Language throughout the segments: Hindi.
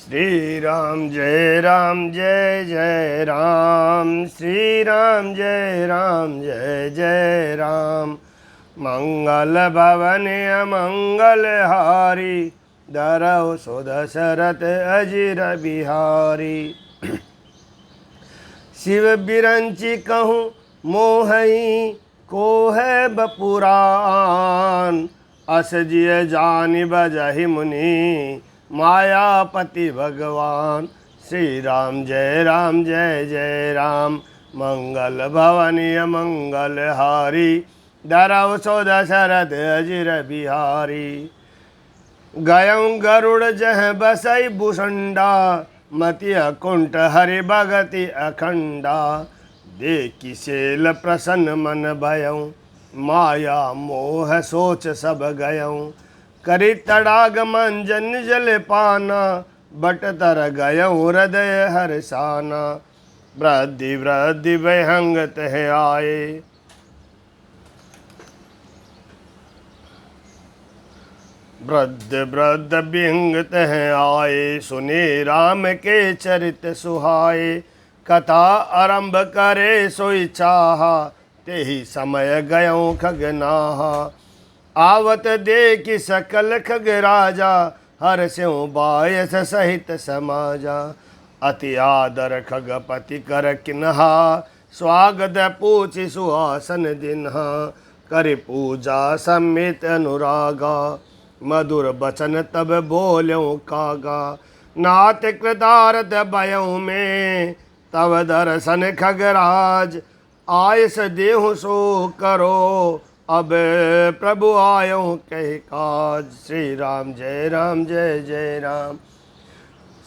श्री राम जय जय राम, श्री राम जय जय राम। मंगल भवन अमंगल हारी, दरौ सो दशरथ अजिर बिहारी। शिव बिरंची कहूँ मोहई को है बपुरान, अस जिय जानि बजहि मुनि मायापति भगवान। श्री राम जय जय राम। मंगल भवनी मंगल हारी, दरौ सो दशरथ अजिर बिहारी। गयं गरुड़ जह बसई भुषंडा, मति अकुंठ हरि भगति अखंडा। देखि सेल प्रसन्न मन भयं, माया मोह सोच सब गयं। करि तड़ाग मंजन जल पाना, बट तर गयं हृदय हर्षाना। वृद्धि वृद्धि भयंग तह आए, वृद्ध वृद्ध बिहंग तह आए। सुने राम के चरित सुहाए, कथा आरंभ करे सोई चाहा। तेहि समय गयों खगनाहा, आवत देखि सकल खग राजा। हर्षयों बायस सहित समाजा, अति आदर खगपति कर किन्हा। स्वागत पूछि सुहासन दिन्हा, कर पूजा समित अनुरागा। मधुर बचन तब बोल्यों कागा, नाथ कृतार्थ भयों में। तब दर्शन खगराज, आयस देहु सो करो। अब प्रभु आयो कह काज। श्री राम जय जय राम।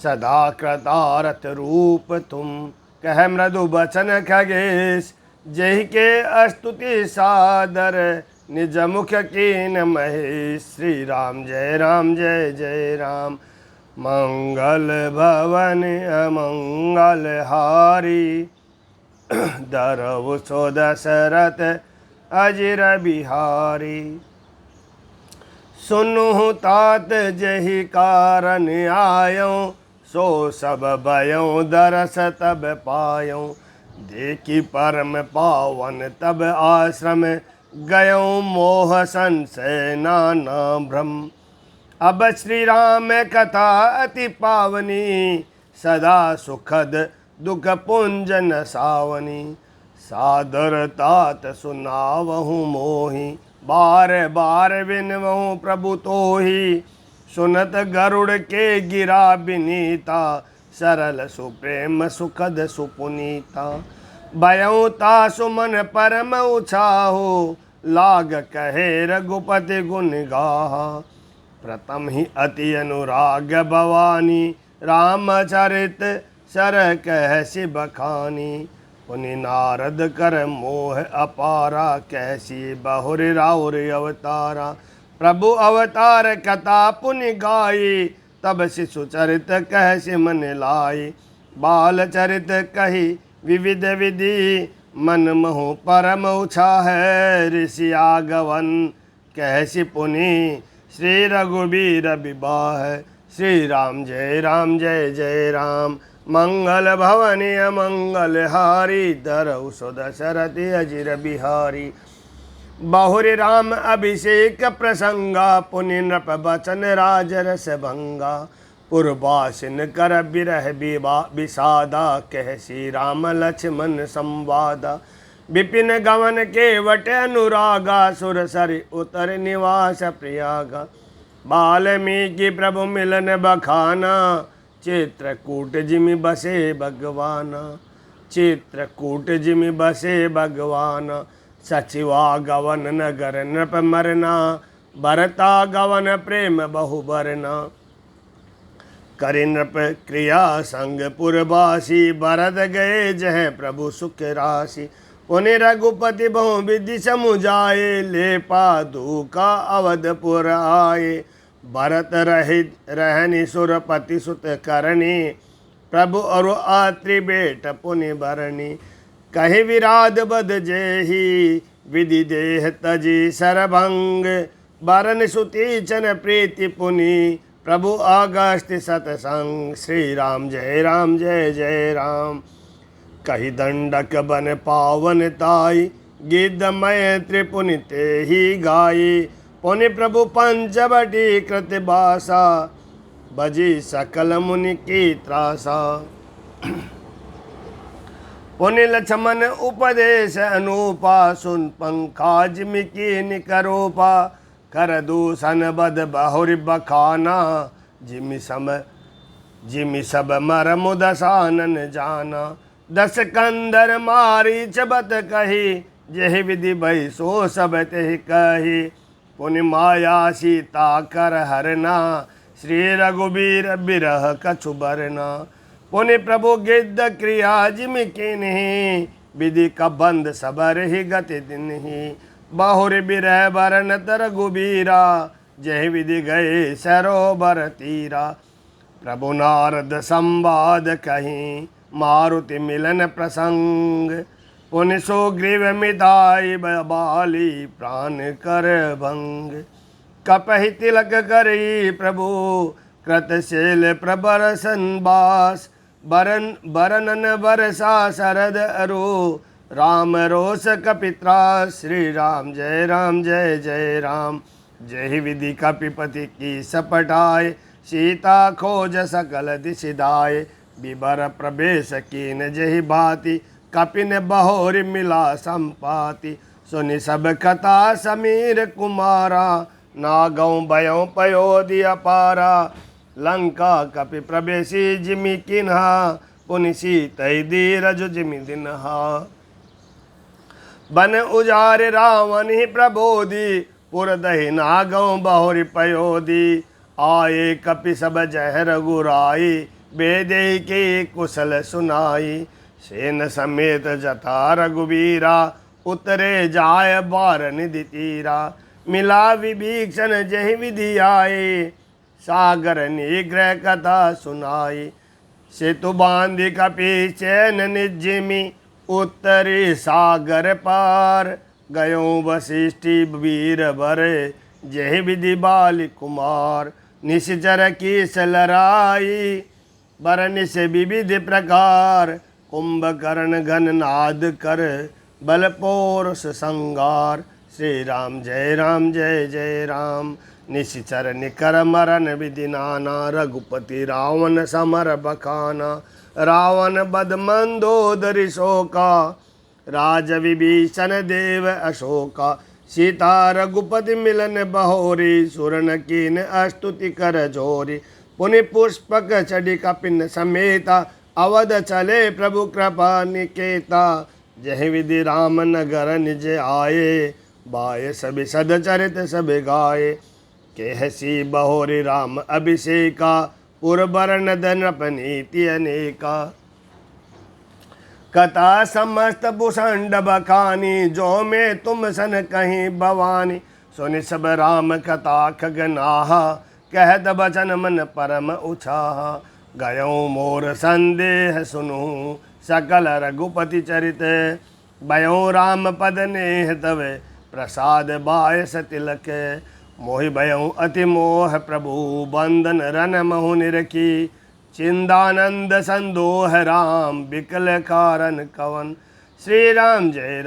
सदा कृतार्थ रूप तुम, कह मृदु बचन खगेश। जहि के स्तुति सादर, निज मुख कीन महेश। श्री राम जय जय राम। मंगल भवन अमंगल हारी, दरौ सो दशरथ अजिर बिहारी। सुनु तात जहि कारण आयों, सो सब भयों दरस तब पायों। देखि परम पावन तब आश्रम, गयों मोह संशय नाना भ्रम। अब श्री राम कथा अति पावनी, सदा सुखद दुख पुंजन सावनी। सादर तात सुनावहु मोहि, बार बार विनवहु प्रभु तोहि। सुनत गरुड़ के गिरा बिनीता, सरल सुप्रेम सुखद सुपुनीता। भयउ तासु मन परम उछाहु, लाग कहे रघुपति गुण गाहा। प्रथम ही अति अनुराग भवानी, रामचरित सर कहसि बखानी। पुनि नारद कर मोह अपारा, कैसी बहुर राउर अवतारा। प्रभु अवतार कथा पुनि गाई, तब शिशु चरित कहसि मन लाई। बाल चरित कही विविध विधि, मन मोह परम उछा है ऋषि आगवन। कहसि पुनि श्री रघुबीर विवाह। श्री राम जय जय राम। मंगल भवनी अमंगल हारी, दरौ सो दशरथ अजिर बिहारी। बहुरि राम अभिषेक प्रसंगा, पुनि नृप बचन राज रस भंगा। पुरवासिन कर बिरह विषादा, कहसि राम लक्ष्मण संवादा। विपिन गमन के वट अनुरागा, सुर सरि उतर निवास प्रयागा। वाल्मीकि प्रभु मिलन बखाना, चित्रकूट जिमि बसे भगवाना। चित्रकूट जिमि बसे भगवाना। सचिवा गवन नगर नृप मरना, भरता गवन प्रेम बहु बरना। करि नृप क्रिया संग पुरवासी, भरत गए जह प्रभु सुख राशि। पुनि रघुपति बहु विधि समुझाए, ले पादुका अवधपुर आए। भरत रहित रहनि सुरपति सुत करनी, प्रभु अरु आत्रि बेट पुनि भरणी। कहि विराध बद जेहि, विधि देह तजी सरभंग। बरन सुतीचन प्रीति पुनि, प्रभु अगस्त्य सतसंग। श्री राम जय जय राम। कही दंडक बन पावन ताई, गिद्धमय त्रिपुनि ते ही गाई। पुनि प्रभु पंचवटी कृत बासा, बजी सकल मुनि की त्रासा। पुनि लक्ष्मण उपदेश अनुपा, सुन पंखाज मिकी निकरोपा। कर दूषण बद बहुरि बखाना, जिमि सब मरमु दसानन जाना। दस कंदर मारी चबत कही, जेहि विधि भई सो सब तेहि कही। पुनि माया सीता कर हरना, श्री रघुबीर बिरह कछु बरना। पुनि प्रभु गिद्ध क्रिया जिमि किन्ही, विधि का बंद सबर ही गति दिनहि। बहुरि बिरह बरन तर गुबीरा, जय विधि गए सरोवर तीरा। प्रभु नारद संवाद कहीं, मारुति मिलन प्रसंग। पुनि सुग्रीव मिताई बाली, प्राण कर भंग। कपहि तिलक करी प्रभु, कृतशैल प्रबर संबास। बरनन बरसा शरद अरु, राम रोष कपित्रास। श्री राम जय जय राम। जय विधि कपिपति की सपटाए, सीता खोज सकल दिशिदाय। बिबर प्रवेश कीन जहि भांति, कपिन बहोरि मिला संपाति। सुनि सब कथा समीर कुमारा, नागौ भयो पयोधि अपारा। लंका कपि प्रवेशी जिमि किन्हा, पुनि सीतै धीरज जिमि दिन्हा। बन उजारे रावण ही प्रबोधि, पुर दहि नागौ बहुरि पयोधि। आए कपि सब जह रघुराई, बेदेहि के कुशल सुनाई। सेन समेत जथा रघुबीरा, उतरे जाय बार निधि तीरा। मिला विभीषण जहि विधि आए, सागर निग्रह कथा सुनाई। सेतु बांधि कपि चैन निज्जिमि, उत्तरी सागर पार। गयो वशिष्ठि वीर भरे, जय विधि बाली कुमार। निश्चर की सलराई, बरनिस विविध प्रकार। कुंभकर्ण घन नाद कर, बल पौरुष संगार। श्री राम जय जय राम। निश्चर निकर मरन विधि नाना, रघुपति रावण समर बखाना। रावण बद मंदोदरी शोका, राज विभीषण देव अशोका। सीता रघुपति मिलन बहोरी, सुरन कीन अस्तुति कर जोरी। पुनि पुष्पक चढ़ी कपिन समेता, अवध चले प्रभु कृपा निकेता। जय विधि राम नगर निज आए, बाय सब सदचरित सब गाये। केहसी बहोरी राम अभिषेका, पुरबर नदन अपनीति अनेका। कथा समस्त भूषण बखानी, जो में तुम सन कहीं भवानी। सुनि सब राम कथा खगनाहा, कहत बचन मन परम उछाहा। गयो मोर संदेह सुनु, सकल रघुपति चरित। भयो राम पद नेह तवे, प्रसाद बायस तिलक। मोहि भयो अति मोह प्रभु, बंधन रन महु निरखी। चिंदानंद संदोह राम, बिकल कारण कवन। श्री राम जय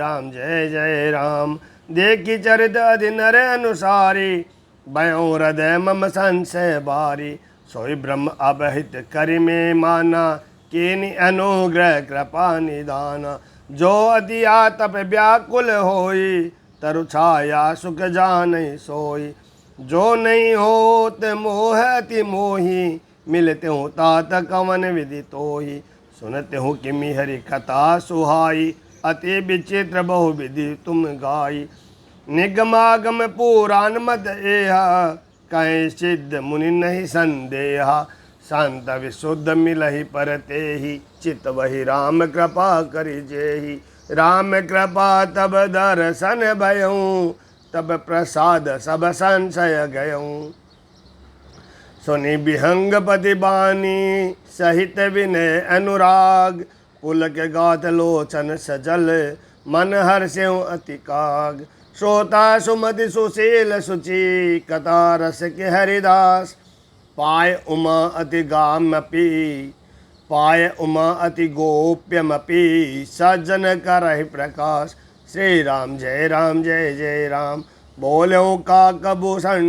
जय राम। देखी चरित अधि नर अनुसारी, भयो हृदय मम संशय बारी। सोई ब्रह्म अबहित करि में माना, कीनि अनुग्रह कृपा निदाना। जो अति आतप व्याकुल होई, तरु छाया सुख जानहि सोई। जो नहीं होत मोह अति मोही, मिलते हूँ तात कवन विधि तोही। सुनते हूँ किमि हरि कथा सुहाई, अति विचित्र बहु विधि तुम गाई। निगमागम पुराण मत एहा, कहीं सिद्ध मुनि नहीं संदेहा। शांत विशुद्ध मिलहि परते ही, चित वही राम कृपा करि जेहि। राम कृपा तब दर्शन भयऊँ, तब प्रसाद सब संशय गयऊँ। सुनि विहंगपति बानी, सहित विनय अनुराग। पुलक गात लोचन सजल, मन हर्षेउ अति काग। श्रोता सुमति सुशील सुचि, कथा रस के हरिदास। पाय उमा अति गामपि पाय उमा अति गोप्यमपि सज्जन करहि प्रकाश। श्री राम जय जय राम। बोलो काकभूषण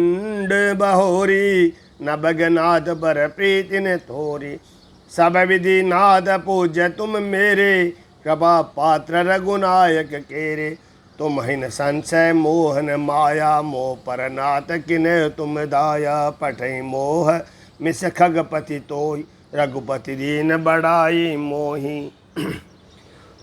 बहोरी नभगनाथ पर प्रीति ने थोरी। सब विधि नाथ पूज्य तुम मेरे कृपा पात्र रघुनायक केरे। तुम हिन संशय मोहन माया मोह पर नाथ किने तुम दाया। पठई मोह मिस खगपति तोय रघुपति दीन बड़ाई मोही।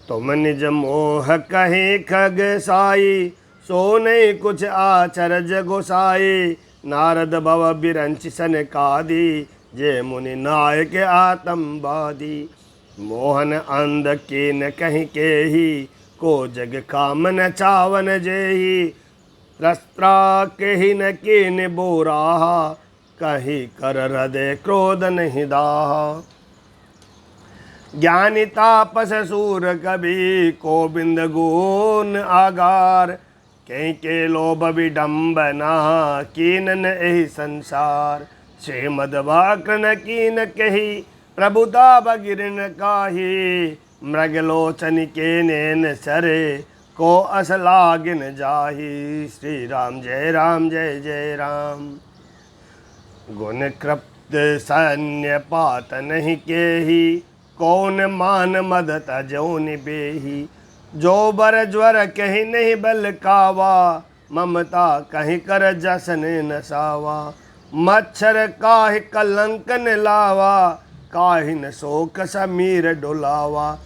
तुम निज मोह कहे खग साई सो नहीं कुछ आचरज गोसाई। नारद भव बिरंच सनकादि जे मुनि नायक आतंबादी। मोहन अंध के न कहीं के ही को जग कामन चावन जेही। रस्त्रा के ही न के न बोराहा कहीं कर हृदय क्रोध नहीं दाहा। ज्ञानी तापस सूर कभी गोविंद गुण आगार। कहीं के लोभ विडम्बना कीनन एहि संसार। श्रीमद वाकृन कीन कही प्रभुता बगिरन काही। मृगलोचन के नैन सरे को अस लागिन जाही। श्री राम जय जय राम। गुण कृप्त सैन्य पात नहीं केही कौन मान मद तजो निबेही। जो बर ज्वर कहीं नहीं बल कावा ममता कहीं कर जसन नसावा। मच्छर काहि कलंकन लावा काहि न शोक समीर डुलावा।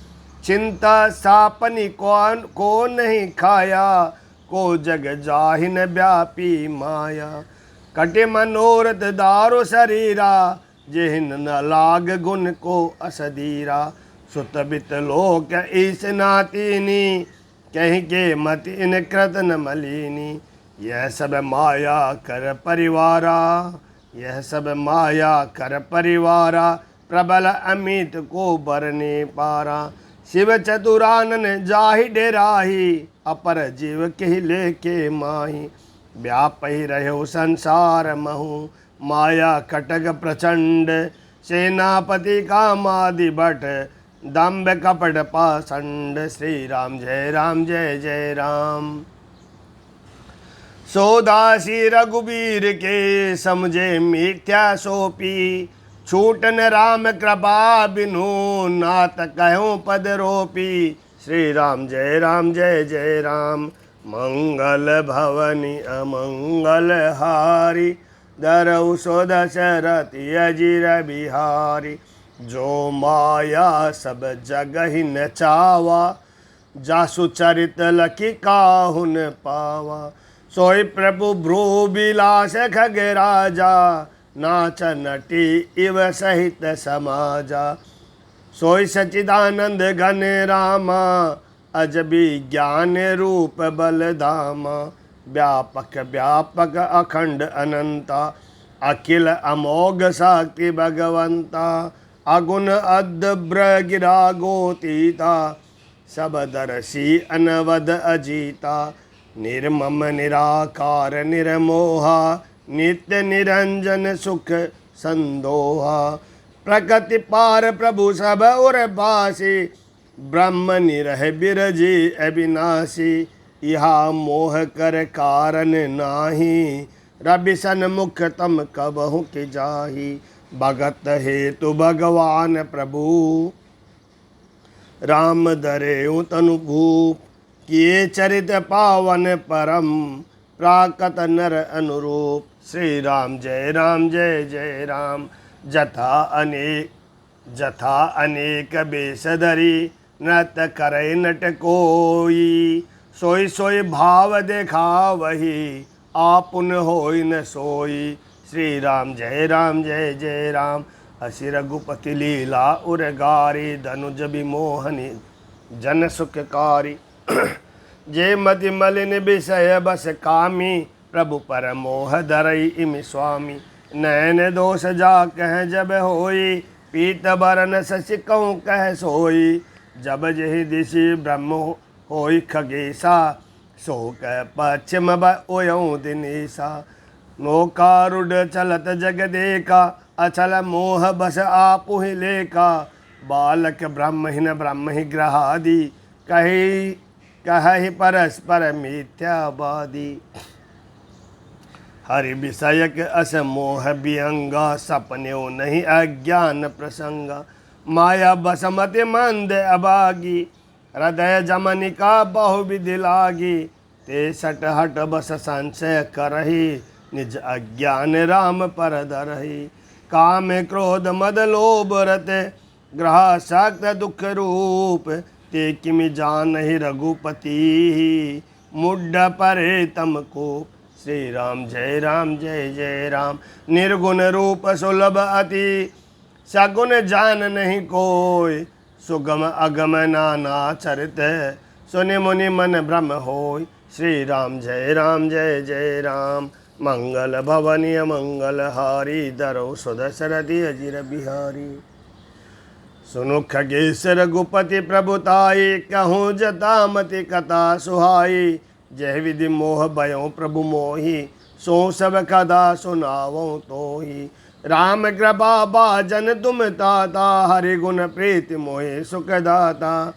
चिंता सापनी को नहीं खाया को जग जाहिन व्यापी माया। कटे मनोरथ दारो शरीरा जिन न लाग गुण को असदीरा। सुत बित लोक ईस नातीनी कहीं के मत इन कृत न मलिनी। यह सब माया कर परिवारा यह सब माया कर परिवारा। प्रबल अमित को बरने पारा। शिव चतुरानन जाहि डेराही अपर जीव के लेके माही। व्यापहि रहो संसार महु माया कटक प्रचंड। सेनापति कामादि भट दम्भ कपट पाषंड। श्री राम जय जय राम। सोदासी रघुबीर के समझे मिथ्या सोपी। छूटन राम कृपा बिनु नाथ कहो पद रोपी। श्री राम जय जय राम। मंगल भवनि अमंगल हारी दरऊ सो दशरथ अजिर बिहारी। जो माया सब जगह न चावा जासु चरित लखी काहुन पावा। सोई प्रभु भ्रू बिलास खग राजा नाच नटी इव सहित समाजा। सोई सचिदानंद घन रामा अजबी ज्ञान रूप बलधामा। व्यापक व्यापक अखंड अनंता अखिल अमोघ शक्ति भगवंता। अगुण अद्भ्र गिरा गोतीता सब दर्शी अनवद अजीता। निर्मम निराकार निर्मोहा नित्य निरंजन सुख संदोहा। प्रकृति पार प्रभु सब उर बासी ब्रह्म निरह बिरजी अविनाशी। यहाँ मोह कर कारण नाही रवि सन्मुख तम कबहु के जाही। भगत हेतु भगवान प्रभु राम धरेउ तनु भूप। किए चरित पावन परम प्राकत नर अनुरूप। श्री राम जय जय राम। जथा अनेक बेश धरी नृत करे नट कोई। सोई सोई भाव देखा वही आपुन होई न सोई। श्री राम जय जय राम। असी रघुपति लीला उरगारी धनुज विमोहनी जन सुखकारी। जे मति मलिन विषय बस कामी प्रभु पर मोह धरई इमि स्वामी। नैन दोष जा कह जब होई पीत बरन शशि कहूँ कह सोई। जब जहि दिशि ब्रह्म होई खगेशा सो कह पश्चिम ओयऊ दिनेशा। नौकारूढ़ चलत जग देखा अचल मोह बस आपु ही लेका, बालक ब्रह्महीन ब्रह्म ही ग्रहादि, कही कहि परस्पर मिथ्यावादी। हरि विषयक अस मोह विहंगा, सपन्यो नहीं अज्ञान प्रसंगा। माया बसमति मंद अभागी, हृदय जमनिका बहु विधि लागी। ते सट हट बस संशय करही, निज अज्ञान राम पर धरही। काम क्रोध मद लोभ रते, ग्रह शक्त दुख रूप। ते किमि जानहि रघुपति, मुड्ढ परे तम कोप। श्री राम जय राम जय जय राम। निर्गुण रूप सुलभ अति, सगुण जान नहीं कोय। सुगम अगम नाना चरित, सुनि मुनि मन भ्रम होय। श्री राम जय जय राम। मंगल भवनीय मंगल हारी, दरो सुदशरथि अजिर बिहारी। सुनु खगेश रघुपति प्रभुताई, कहूँ जतामति कथा सुहाई। जय विधि मोह भयो प्रभु मोहि, सो सब कदा सुनावो तोहि। राम कृपा बाजन तुम ताता, हरि गुण प्रीति मोहि सुख दाता।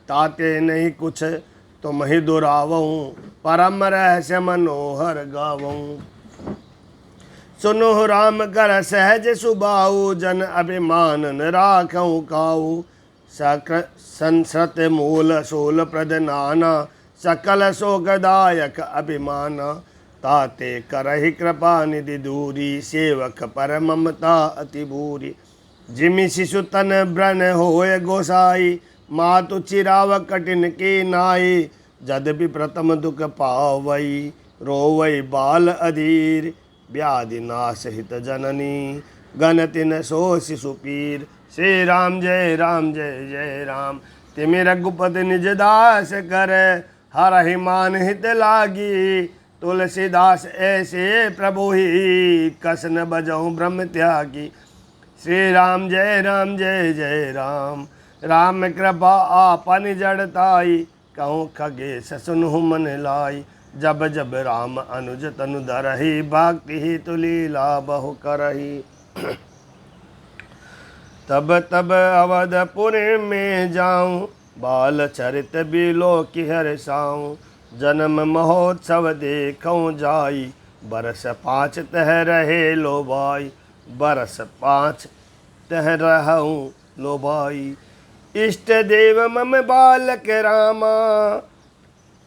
ताते नहीं कुछ तुम ही दुरावऊँ, परम रहस्य मनोहर गावऊँ। सुनो राम कर सहज सुबाऊ, जन अभिमान न राखऊँ काऊ। संसृत मूल शूल प्रद नाना, सकल शोकदायक अभिमाना। ताते करहि कृपा निधि दूरी, सेवक पर ममता अति बूरी। जिमि शिशु तन ब्रन होय गोसाई, मातु चिराव कठिन की नाई। जदपि प्रथम दुख पावई, रोवई बाल अधीर। व्याधि नाश हित जननी, गणति न सो शिशु पीर। श्री राम जय जय राम। तिमि रघुपति निज दास कर, हरहि मान हित लागी। तुलसीदास ऐसे प्रभु ही, कसन बजऊँ ब्रह्म त्यागी। श्री राम जय जय राम। राम कृपा आपन जड़ताई, कहूँ खगेश सुनहु मन लाई। जब जब राम अनुज तनु धरहि, भक्ति ही तुलीला बहु करही। तब तब अवधपुरी में जाऊँ, बाल चरित बिलो की हर्षाऊँ। जन्म महोत्सव देखूँ जाई, बरस 5 तह रहे लो भाई। बरस 5 तह रहूँ लो भाई। इष्ट देव मम बालक रामा,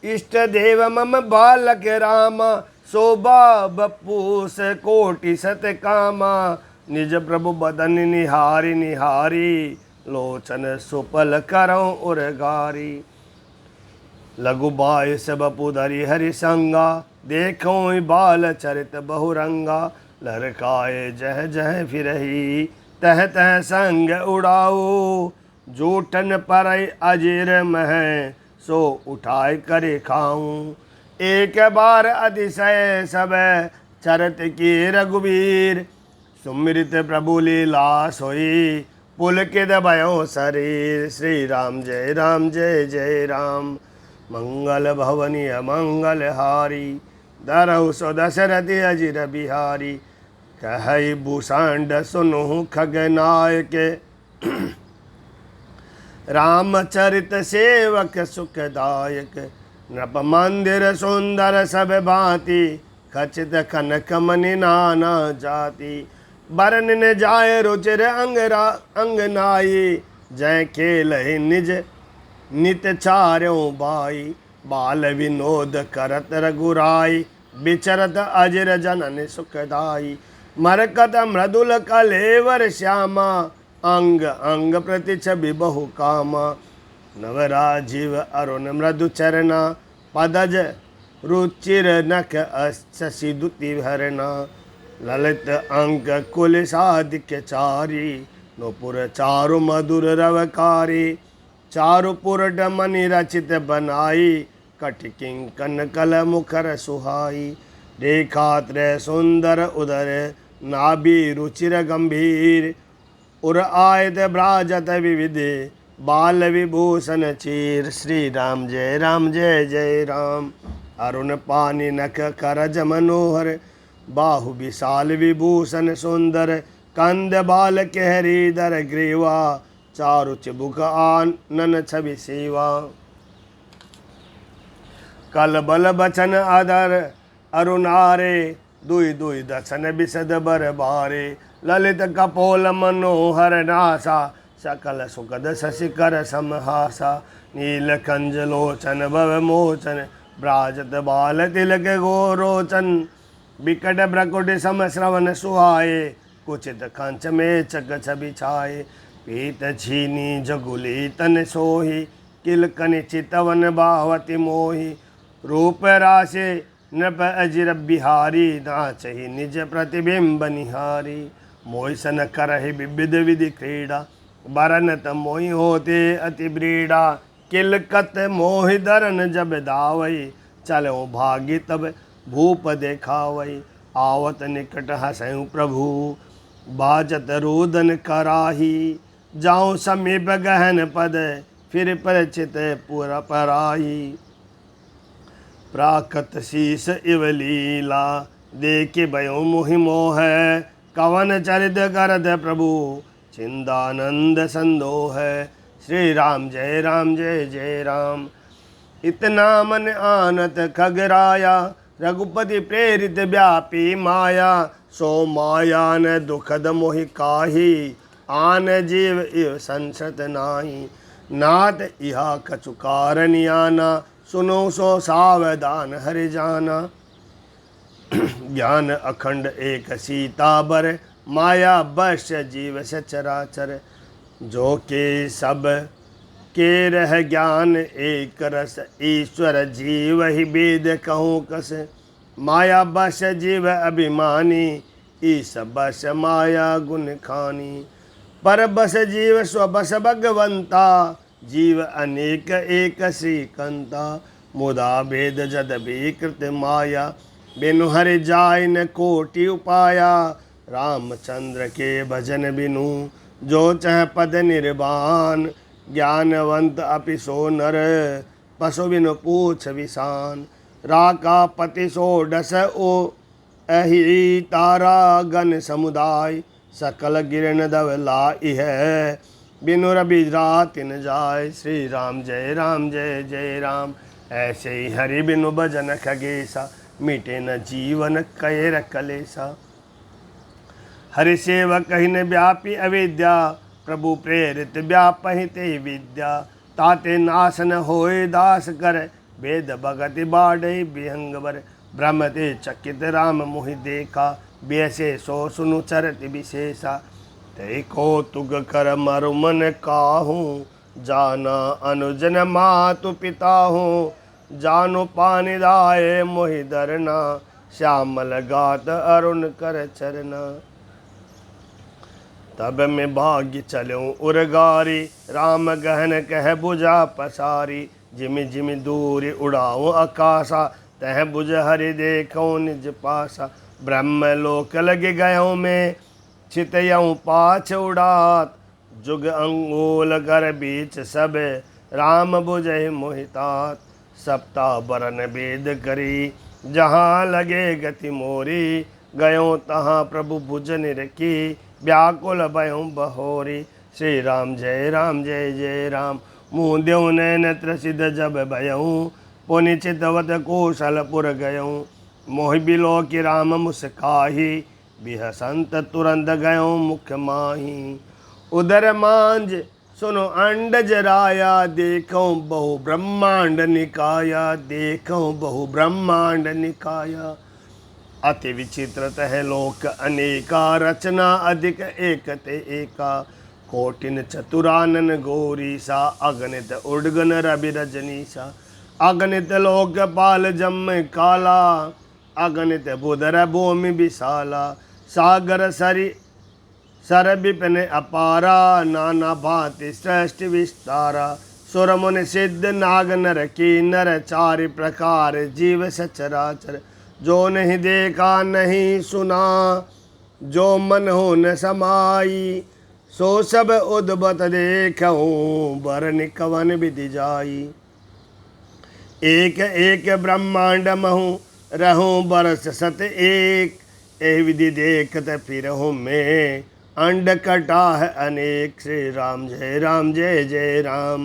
इष्ट देव मम बालक रामा। शोभा बपूस कोटि सत कामा, निज प्रभु बदन निहारी निहारी। लोचन सुपल करऊँ उरगारी। लघु बायस बपु धरि हरि संगा, देखूँ बाल चरित बहुरंगा। लड़काए जह जह फिरही, तह तह संग उड़ाऊ। जूठन पर अजीर मह, सो उठाए करे खाऊं। एक बार अतिशय सब, चरत की रघुवीर। सुमिरित प्रभु लीला सोई, पुलकित भयो शरीर। श्री राम जय जय राम। मंगल भवनीय मंगल हारी, दरहु सो दशरथि अजिर बिहारी। कहई भूषांड सुनु खगनायक, रामचरित सेवक सुखदायक। नृप मंदिर सुंदर सब भांति, खचित कनक मणि नाना जाति। बरन जाय रुचिर अंगनाई, जय खेल निज नित चार्यों बाई। बाल विनोद करत रघुराई, विचरत अजिर जनन सुखदाई। मरकत मृदुल कलेवर श्यामा, अंग अंग प्रति छवि बहु कामा। नवराजीव अरुण मृदु चरना, पदज रुचिर नख शशि दुति भरना। ललित अंक कुल साधिक चारी, नुपुर चारु मधुर रवकारी। चारु पुरट मणि रचित बनाई, कटि किंकन कल मुखर सुहाई। रेखात्र सुंदर उदर, नाभि रुचिर गंभीर। उर आयत ब्राजत विविध, बाल विभूषण चीर। श्री राम जय जय राम। अरुण पानी नख करज मनोहर, बाहु विशाल विभूषण सुंदर। कंद बाल केहरी दर ग्रीवा, चारु चिबुक आनन छवि सेवा। कल बल बचन अदर अरुणारे, दुई दुई दसन बिसद बर बारे। ललित कपोल मनोहर नासा, सकल सुखद शशिकर समहासा। नील कंज लोचन भव मोचन, ब्राजत बाल तिलक गोरोचन। बिकट ब्रकुट सम श्रवण सुहाए, कुचित कंच में चक छवि छाए। पीत छीनी जगुली तन सोही, किलकनि चितवन बावति मोही। रूप राशे नृप अजिर बिहारी, नाचहि निज प्रतिबिंब निहारी। मोहि सन करहि विविध विधि क्रीड़ा, बरनत मोहि होते अति ब्रीड़ा। किलकत मोहि दरन जब दावई, चलो भागी तब भूप देखावई। आवत निकट हसऊँ प्रभु, बाजत रोदन कराही। जाऊँ समीप गहन पद, फिर परिचित पुर पराही। प्राकत शीस इव लीला, देखे भयो मोहि मोह। कवन चरित करत प्रभु, चिंदानंद संदोह। श्री राम जय जय राम। इतना मन आनत खगराया, रघुपति प्रेरित व्यापी माया। सो माया न दुखद मोहि काही, आन जीव इव संसत नाही। नाथ इहा कछु कारण आना, सुनो सो सावधान हरि जाना। ज्ञान अखंड एक सीताबर, माया बश जीव सचराचर। जो के सब के रह ज्ञान एक रस, ईश्वर जीव ही वेद कहूँ कस। माया बश जीव अभिमानी, ईश बश माया गुण खानी। पर बस जीव स्वबस भगवंता, जीव अनेक एक श्रीकंता। मुदा भेद जद विकृत माया, बिनु हरि जाय न कोटि उपाया। रामचंद्र के भजन बिनु, जो चह पद निर्वाण। ज्ञानवंत अपि सो नर, पशु बिनु पूछ विषान। राका पति षोडश ओ अहि, तारा गण समुदाय। सकल गिरन धवलाई है, बिनु रवि रात न जाय। श्री राम जय जय राम। ऐसे ही हरि बिनु भजन खगेसा, मिटे न जीवन कैर कलेसा। हरि सेवक कहिन व्यापी अविद्या, प्रभु प्रेरित व्यापहि ते विद्या। ताते नाशन होए दास कर, वेद भगति बाढ़े विहंगवर। ब्रह्म ते चकित राम मोहि देखा, बेसे सो सुनु चरति विशेषा। ते को तुग कर मरु मन काहूँ, जाना अनुजन मातु पिता हूँ। जानु पानि दाए मोहि दरना, श्यामल गात अरुण कर चरना। तब मैं भाग्य चलूँ उरगारी, राम गहन कह बुझा पसारी। जिमि जिमि दूरी उड़ाऊँ आकाशा, तह बुझ हरि देखूँ निज पासा। ब्रह्म लोक लग गयों में, चितयऊँ पाछ उड़ात। जुग अंगूल कर बीच सब, राम बुझहि मोहितात। सप्ताह बरन वेद करी, जहाँ लगे गति मोरी। गयों तहाँ प्रभु भुज निरखी, व्याकुल भयों बहोरी। श्री राम जय जय राम। मुँह देव नैन त्रसिद जब भयऊँ, पुनि चितवत कौशलपुर गयों। मोहि बिलो कि राम मुस्काही, बिहसंत तुरंत गयों मुख माही। उदर मांझ सुनो अंडज राया, देखो बहु ब्रह्मांड निकाया। देखो बहु ब्रह्मांड निकाया। अति विचित्र तह लोक अनेका, रचना अधिक एक ते एका। कोटिन चतुरानन गौरीसा, अगणित उड्गन रवि रजनीसा। अगणित लोकपाल जम काला, अगणित बुधर भूमि विशाला। सागर सरि सर विपिन अपारा, नाना भांति सृष्टि विस्तारा। सुर मुनि सिद्ध नाग नर किन्नर, चारि प्रकार जीव सचराचर। जो नहीं देखा नहीं सुना, जो मन हो न समाई। सो सब उद्भत देखऊँ, बरन कवन विधि जाई। एक एक ब्रह्मांड महूँ, रहूँ बरस सत एक। एहि विधि देखत फिरहूँ मैं, अंड कटा है अनेक, श्री राम जय जय राम।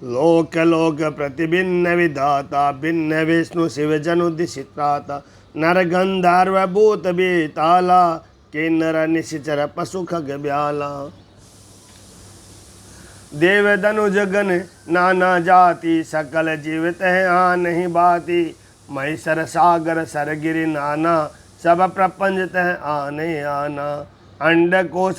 लोक लोक प्रतिभिन्न विधाता, भिन्न विष्णु शिव जनु दिशित्राता। नर गंधर्व भूत बेताला, किन्नर निशिचर पशु खग ब्याला। देव धनुज गण नाना जाति, सकल जीवित है नहीं बाती। महिषर सागर सरगिरि नाना, सब प्रपंच तह आने आना। अंड कोश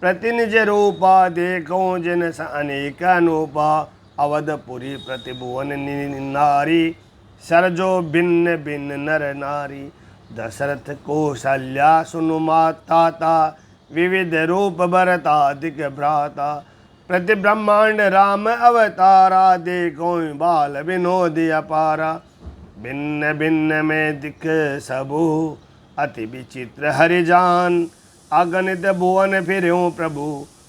प्रति निज रूपा, देखो जिन स अनेक अनूपा। अवधपुरी प्रतिभुवन नारी, सरजो भिन्न भिन्न नर नारी। दशरथ कौशल्या सुनु माता, विविध रूप भरतादिक भ्राता। प्रति ब्रह्मांड राम अवतारा, देखो बाल विनोद अपारा। भिन्न भिन्न में दिख सबू, अति विचित्र हरिजान। अगणित भुवन फिरऊं प्रभु,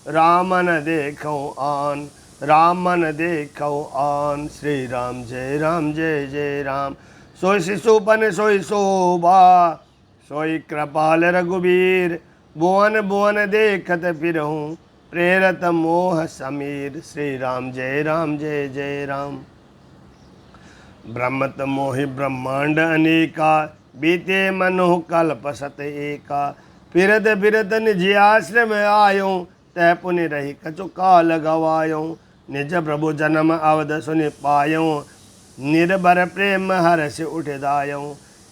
रामन देखो आन। रामन देखो आन, श्री राम जय जय राम। सोई शिशुपन सोई शोभा, सोई कृपाल रघुबीर। भुवन भुवन देखत फिरऊं, प्रेरत मोह समीर। श्री राम जय जय राम। ब्रह्मत मोहि ब्रह्मांड अनेका, बीते मनु कल्प सत एका। फिरत फिरत निज आश्रम आयो, तह पुनि रही कछु काल गवायो। निज प्रभु जन्म अवध सुनि पायो, निर्भर प्रेम हर्ष उठ दायो।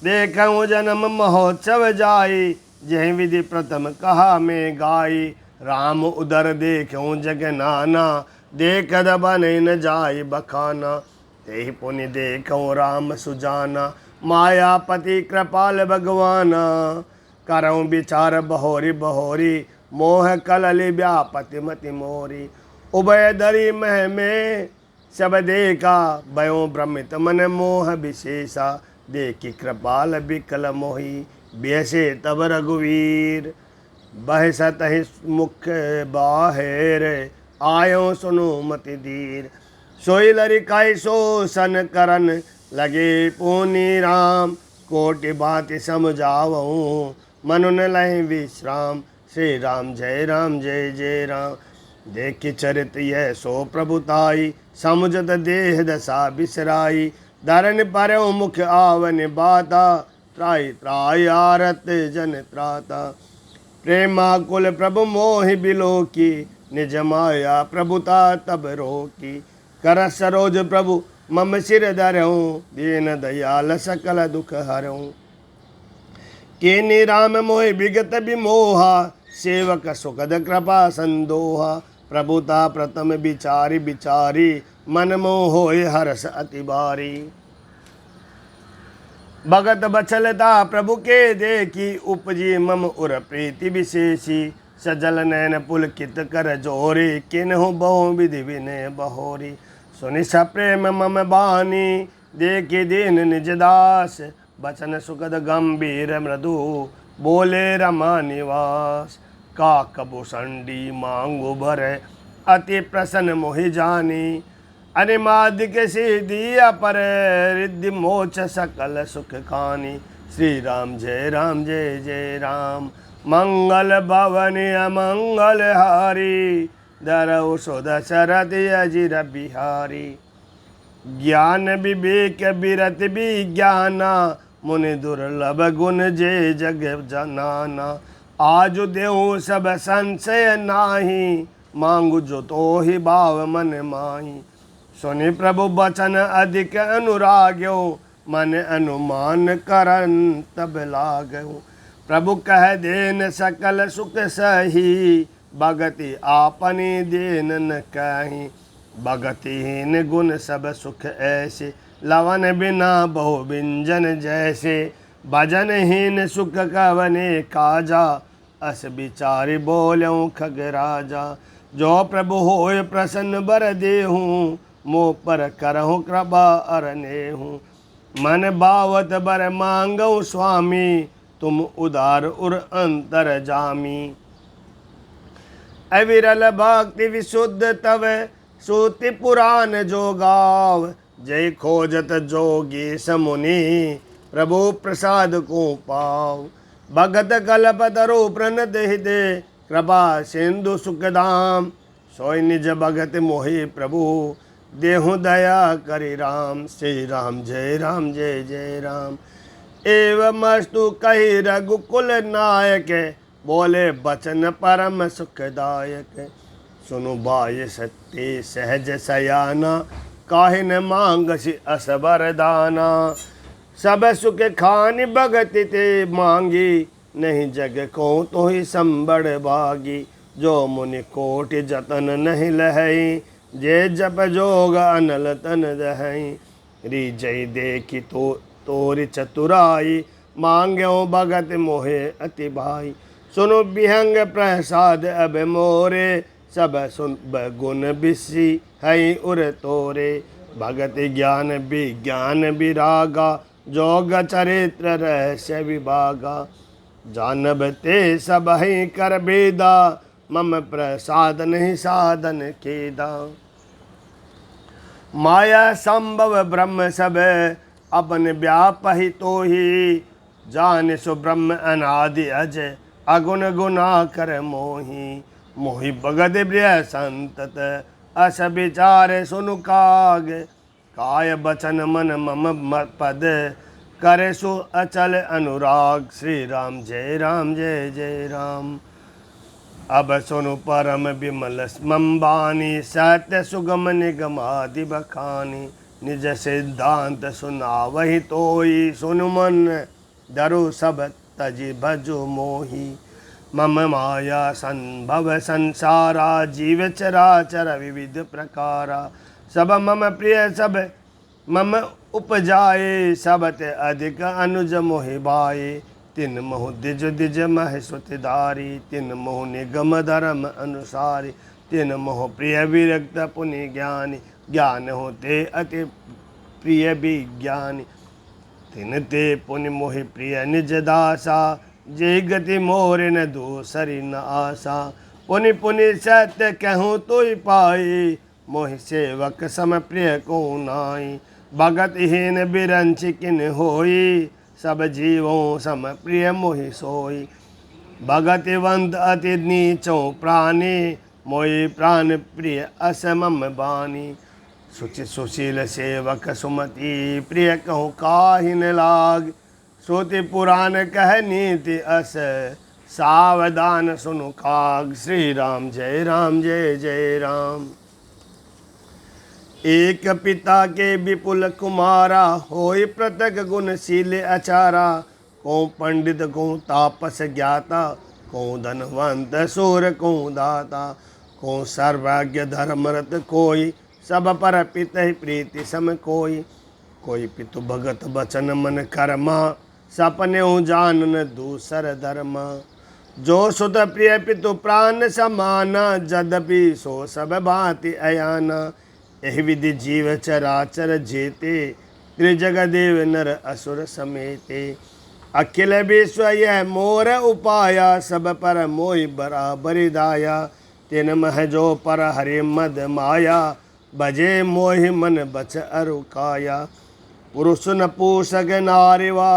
देखऊँ जन्म महोत्सव जाई, जय विधि प्रथम कहा में गाई। राम उदर देखऊँ जग नाना, देखद बने न जाय बखाना। तेहि पुनि देखऊँ राम सुजाना, मायापति कृपाल भगवाना। करऊँ विचार बहोरी बहोरी, मोह कललि व्यापति मति मोरी। उभय धरी मह में सब देखा, भयो भ्रमित मन मोह विशेषा। देखी कृपाल बिकल मोही, बेसे तब रघुवीर। बह सतहि मुख बाहेर, आयो सुनु मति धीर। सोई लरिकाई सो सन करन, लगे पुनि राम। कोटि बाति समझावऊँ, मनु न लहि विश्राम। श्री राम जय जय राम। देखि चरित यह सो प्रभुताई, समुझत देह दशा बिसराई। धरन परऊ मुख आवन बाता, त्राहि त्राहि आरत जन त्राता। प्रेमाकुल प्रभु मोहि बिलोकी, निज माया प्रभुता तब रोकी। कर सरोज प्रभु मम सिर धरऊँ, दीन दयाल सकल दुख हरऊँ। केनि राम मोहि विगत विमोहा, सेवक सुखद कृपा संदोहा। प्रभुता प्रथम विचारी विचारी, मन मोह होय हर्ष अति भारी। भगत बचलता प्रभु के देखी, उपजी मम उर प्रीति विशेषी। सजल नैन पुलकित कर जोरी, किन्हु बहु विधि विनय बहोरी। सुनि सप्रेम मम बानी, देखी दीन निज दास। बचन सुखद गंभीर मृदु, बोले रमा निवास। काकभूषणी मांगु भर, अति प्रसन्न मोहि जानी। अनिमादिक सिद्धि अपर, रिद्धि मोक्ष सकल सुख खानी। श्री राम जय जय राम। मंगल भवन अमंगल हारी, धरऊ सो दशरथ अजिर बिहारी। ज्ञान विवेक विरत विज्ञाना, मुनि दुर्लभ गुण जे जग जनाना। आज देहु सब संशय नाही, मांगु जो तो ही भाव मन माही। सुनि प्रभु बचन अधिक अनुराग्यो, मन अनुमान करन तब लागो। प्रभु कह देन सकल सुख सही, भगति आपनी देन न कहीं। भगतिहीन गुण सब सुख ऐसे, लवन बिना बहु व्यंजन जैसे। भजनहीन सुख कवने काजा, अस विचारि बोलऊँ खग राजा। जो प्रभु होय प्रसन्न बर देहूँ, मोह पर करहूँ कृपा अरनेहूँ। मन भावत बर मांगऊ स्वामी, तुम उदार उर अंतर जामी। अविरल भक्ति विशुद्ध तव, श्रुति पुराण जो गाव। जय खोजत जोगी समुनि, प्रभु प्रसाद को पाव। भगत कल्पतरु प्रणत हृदय कृपा सिंधु सुखधाम। सोई निज भगत मोहि प्रभु देहु दया करि राम। श्री राम जय राम जय जय राम। एवमस्तु कहि रघुकुल नायक बोले बचन परम सुखदायक। सुनु बाय सत्य सहज सयाना काहे न मांगसि अस वरदाना। सब सुख खानि भगति ते मांगी नहीं जग को तो ही संबड़ भागी। जो मुनि कोटि जतन नहीं लहई जे जप जोग अनल तन दहई। रिजय देखी तो तोरि चतुराई मांग्यो भगत मोहे अति भाई। सुनो बिहंग प्रसाद अब मोरे सब सुन गुण बिसी हई उर तोरे। भगत ज्ञान विज्ञान विरागा जोग चरित्र रहस्य विभागा। जानब ते सब ही कर बेदा मम प्रसाद नहीं साधन केदा। माया संभव ब्रह्म सब अपन व्यापहि तो ही। जान सो ब्रह्म अनादि अज अगुण गुना कर मोही। मोहि भगत प्रिय संतत अस विचार सुनु काग। काय बचन मन मम पद करे सो अचल अनुराग। श्री राम जय जय राम। अब सुनु परम विमल मम बानी सत्य सुगम निगम आदि बखानी। निज सिद्धांत सुनावहि तोई सुनु मन डरो सब तजि भजो मोही। मम माया संभव संसारा जीव चराचर विविध प्रकारा। सब मम प्रिय सब मम उपजाए सबत अधिक अनुज मोहि भाए। तिन मोह दिज दिज मह सुतिदारी तिन मोह निगम धर्म अनुसारी। तिन मोह प्रिय विरक्त पुनि ज्ञानी ज्ञान होते अति प्रिय विज्ञानी। तिन ते पुनि मोहि प्रिय निज दासा जे गति मोर न दूसरी न आशा। पुनि पुनि सत्य कहूँ तो ही पाई मोहि सेवक सम प्रिय को नाई। भगत हीन बिरंच किन होई सब जीवों सम प्रिय मोहि सोई। भगतिवंत अति नीचों प्राणी मोहि प्राण प्रिय असमम बानी। सुचि सुशील सेवक सुमति प्रिय कहूँ काहिन लाग। श्रुति पुराण कह नीति अस सावधान सुनु काग। श्री राम जय जय राम। एक पिता के विपुल कुमारा होई पृथक गुणशील आचारा। को पंडित को तापस ज्ञाता को धनवंत सूर को दाता। को सर्वज्ञ धर्मरत कोई सब पर पित प्रीति सम कोई। कोई पितु भगत बचन मन कर्मा सपने जान न दूसर धर्म। जो सुत प्रिय पितु प्राण समाना जदपि सो सब भांति अयाना। एहि विधि जीव चराचर जेते त्रिजग देव नर असुर समेते। अखिल विश्व यह मोर उपाया सब पर मोहि बराबरि दाया। तिन मह जो पर हरि मद माया भजे मोहि मन बच अरु काया। पुरुष न पूषक नारिवा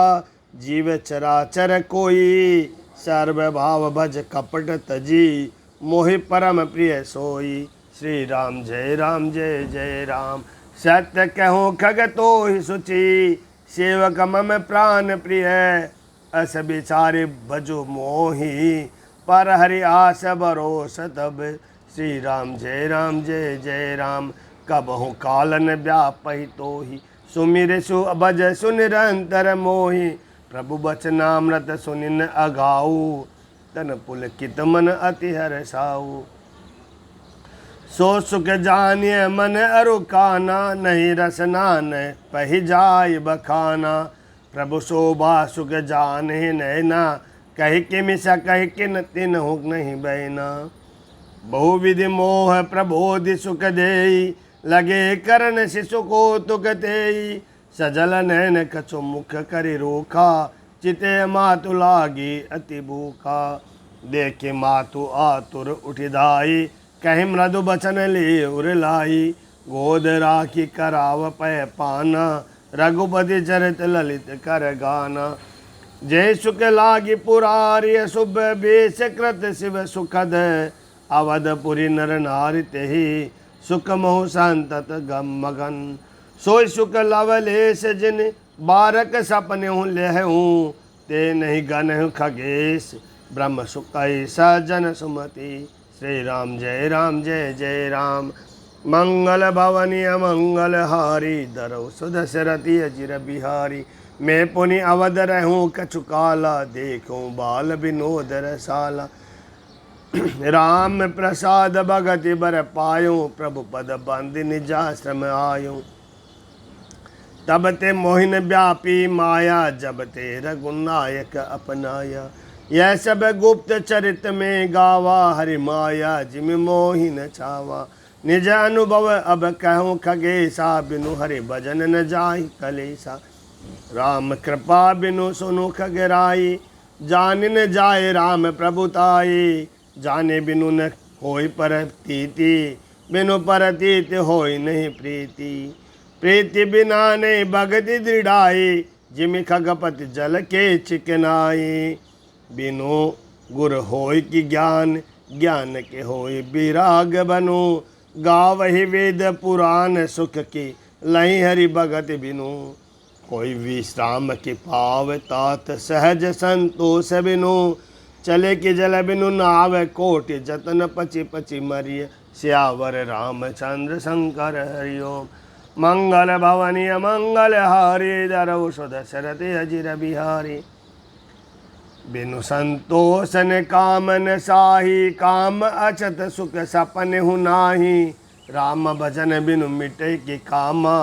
जीव चराचर कोई। सर्व भाव भज कपट तजी मोहि परम प्रिय सोई। श्री राम जय जय राम। सत्य कहूँ खग तो ही सुचि सेवक मम प्राण प्रिय। अस विचारे भजो मोहि पर हरि आस भरोस तब। श्री राम जय जय राम। कबहु कालन व्यापहि तो ही सुमिर सु भज सु निरंतर मोहि। प्रभु बचनामृत सुनिन अगाऊ तन पुलकित मन अति हर्षाऊ। सो सुख जानिए मन अरु काना नहीं रसना न पहि जाय बखाना। प्रभु शोभा सुख जाने नैना कहि किमिस कहि किन तिन हुक नहीं बैना। बहुविधि मोह प्रबोधि सुख देई लगे करन शिशु को तुक तेई। सजल नैन कछु मुख करि रोखा चिते मातु लागी अति भूखा। देखे मातु आतुर उठिदाई कहीं मृदु बचन ले उरलाई। गोद राखी कराव पय पाना रघुपति चरित ललित कर गाना। जय सुख लागी पुरारी शुभ बेश कृत शिव सुखद अवधपुरी नर नारी तेहि सुख मोह संतत गम मगन सोई सुख लवलेश जिन बारक सपने हूँ लेहूँ ते नहीं गन खगेश ब्रह्म सुख सजन सुमति श्री राम जय जय राम मंगल भवनी अमंगल हारी दरौ सुदशरथी अजिर बिहारी मैं पुनि अवध रहूं कछु काला देखूं बाल विनोद रसाला राम प्रसाद भगति बर पायो प्रभु पद बंद निजाश्रम आयो तब ते मोहिन व्यापी माया जब ते रघुनायक अपनाया यह सब गुप्त चरित में गावा हरि माया जिम मोहिन छावा निज अनुभव अब कहूँ खगेशा बिनु हरि भजन न जाहि कलेसा राम कृपा बिनु सुनु खगराई जान न जाए राम प्रभुताई जाने बिनु न होय परतीति बिनु परतीत होय नहीं प्रीति प्रीति बिना नहीं भगति दृढ़ाई जिमि खगपति जल के चिकनाई बिनु गुर होय की ज्ञान ज्ञान के होय विराग बनु गावहि वेद पुराण सुख की लहि हरि भगत बिनु कोई विश्राम की पाव तात सहज संतोष बिनु चले कि जल बिनु नाव कोटि जतन पचि पचि मरिय श्यावर रामचंद्र शंकर हरिओम मंगल भवनी मंगल हारी दरौ सुदशरथी अजिर बिहारी बिनु संतोषन कामन साही काम अचत सुख सपन हु नाही राम भजन बिनु मिटे की कामा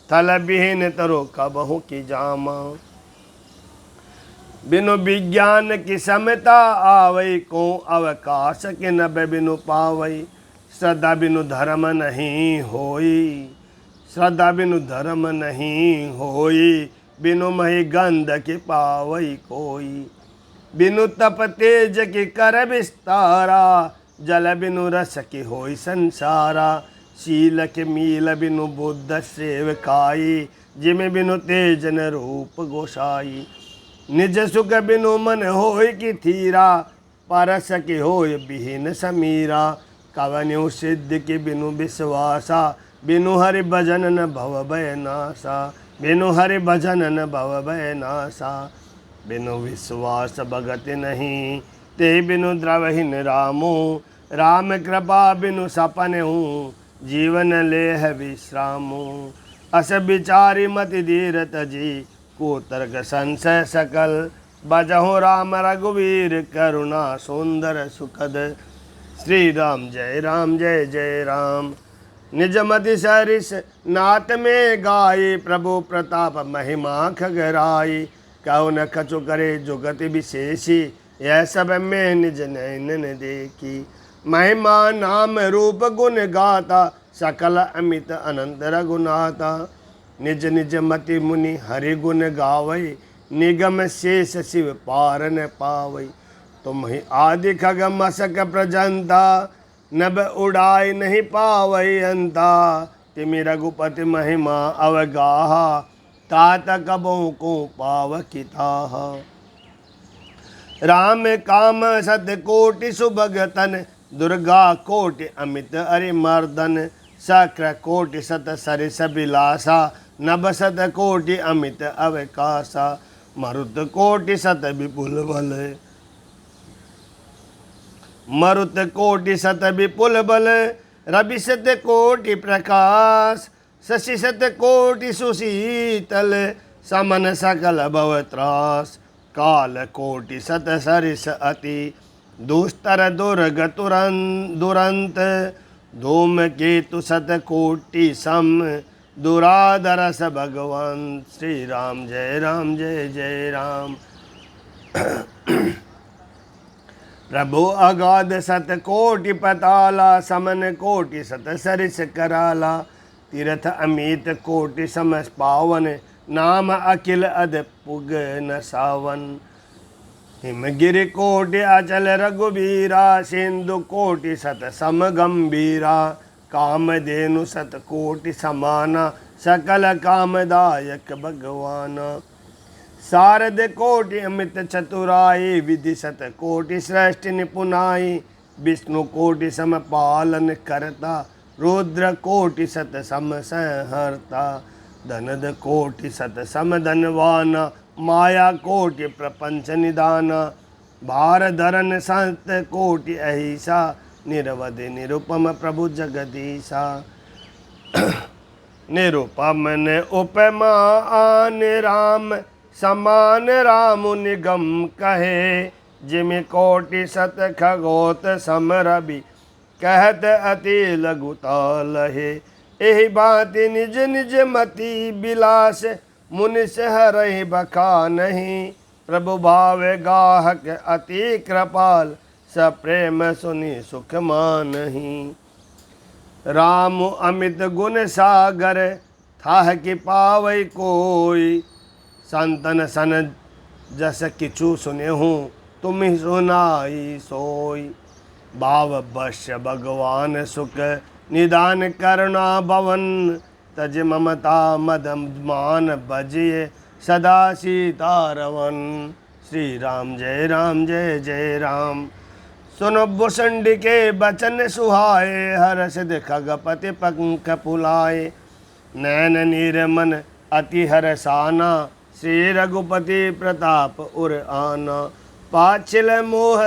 थल बिहीन तरो कबहु की जामा बिनु विज्ञान की समता आवई को अवकाश के नभ बिनु पावई श्रद्धा बिनु धर्म नहीं होई श्रद्धा बिनु धर्म नहीं होई बिनु मही गंध के पावई कोई बिनु तप तेज की कर विस्तारा जल बिनु रस की होई संसारा शील के मील बिनु बुद्ध सेवकाई जिमे बिनु तेज न रूप गोसाई निज सुख बिनु मन होय की थीरा परस के होय बिहीन समीरा कवन्यु सिद्ध के बिनु विश्वासा बिनु हरि भजन न भव भय नासा बिनु हरि भजन न भव भय नासा बिनु विश्वास भगत नहीं ते बिनु द्रवहीन रामो राम कृपा बिनु सपन हूँ जीवन लेह विश्रामो अस विचारी मति धीरत जी को तर्क संशय सकल बजहो राम रघुवीर करुणा सुंदर सुखद श्री राम जय जय राम निज मति सरिस नाथ में गाये प्रभु प्रताप महिमा खगराई कहो न कछु करे जुगति विशेषी यह सब में निज नैन देखी महिमा नाम रूप गुण गाता सकल अमित अनंत रघुनाथा निज निज मति मुनि हरि गुण गावई निगम शेष शिव पार न पावई तुम ही आदि खग मसक प्रजंता नभ उड़ाई नहीं पावई अंता तिमि रघुपति महिमा अवगाहा तात कबों को पाव किताह राम काम सत कोटि सुभगतन दुर्गा कोटि अमित अरिमर्दन शक्र कोटि सत सरिस बिलासा नभ सत कोटि अमित अवकाशा मरुत कोटि सत विपुल बल मरुत कोटि सत विपुल बल रवि सत कोटि प्रकाश शशि सत कोटि सुशीतल समन सकल भव त्रास काल कोटि सत सरिस अति दुस्तर दुर्ग दुरंत धूम केतु सत कोटि सम दुराधरस भगवान श्री राम जय जय राम प्रभु अगाध सत कोटि पताला समन कोटि सत सरिस कराला तीर्थ अमित कोटि समस पावन नाम अखिल अध पुग न सावन हिमगिरि कोटि अचल रघुबीरा सिंधु कोटि सत सम गंभीरा कामधेनु सत कोटि समाना सकल कामदायक भगवाना शारद कोटि अमित चतुराई, विधि सत कोटि श्रेष्ठ निपुनाई। विष्णु कोटि सम पालन करता, रुद्र कोटि सत सम संहरता। धनद कोटि सत सम धनवाना, माया कोटि प्रपंच निदाना। भार धरन संत कोटि अहिसा, निरवधि निरुपम प्रभु जगदीशा। निरुपम ने उपमा आन राम, समान राम निगम कहे। जिमि कोटि सत खगोत समरबि, कहत अति लघुता लहे। एहि भांति निज निज मति बिलास, मुनिस हरहि बका नहीं। प्रभु भावे गाहक अति कृपाल, सप्रेम सुनि सुख मानहि। राम अमित गुण सागर, थाह कि पावै कोई। संतन सन जस किछु सुनेहु, तुम्हि सुनाई सोई। भाव बश्य भगवान सुख, निदान करुणा भवन। तज ममता मद मान, भजिए सदा सीतारवन। श्री राम जय राम जय जय राम। सुनो भुसंड के बचन सुहाए, हर्ष खगपति पंख फुलाए। नैन नीर मन अति हरसाना, श्री रघुपति प्रताप उर आना। पाछिल मोह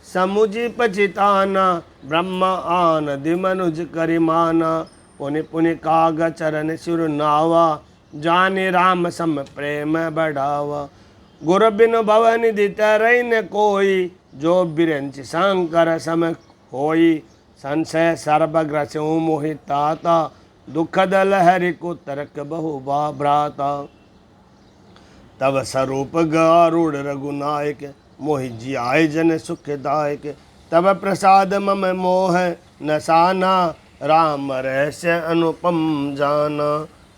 समुझि पचिताना, ब्रह्म आनदि मनुज करिमाना। पुनि पुनि काग चरण सिर नावा, जाने राम सम प्रेम बढ़ावा। गुरु बिनु भवनिधि तरई न कोई, जो बिरंच शंकर सम होई। संशय सर्वग्रसों मोहिताता, दुखद लहरि को तर्क बहु भ्राता। तब स्वरूप गारूढ़ रघुनायक, मोहि जियाय जन सुखदायक। तब प्रसाद मम मोह नसाना, राम रहस्य अनुपम जाना।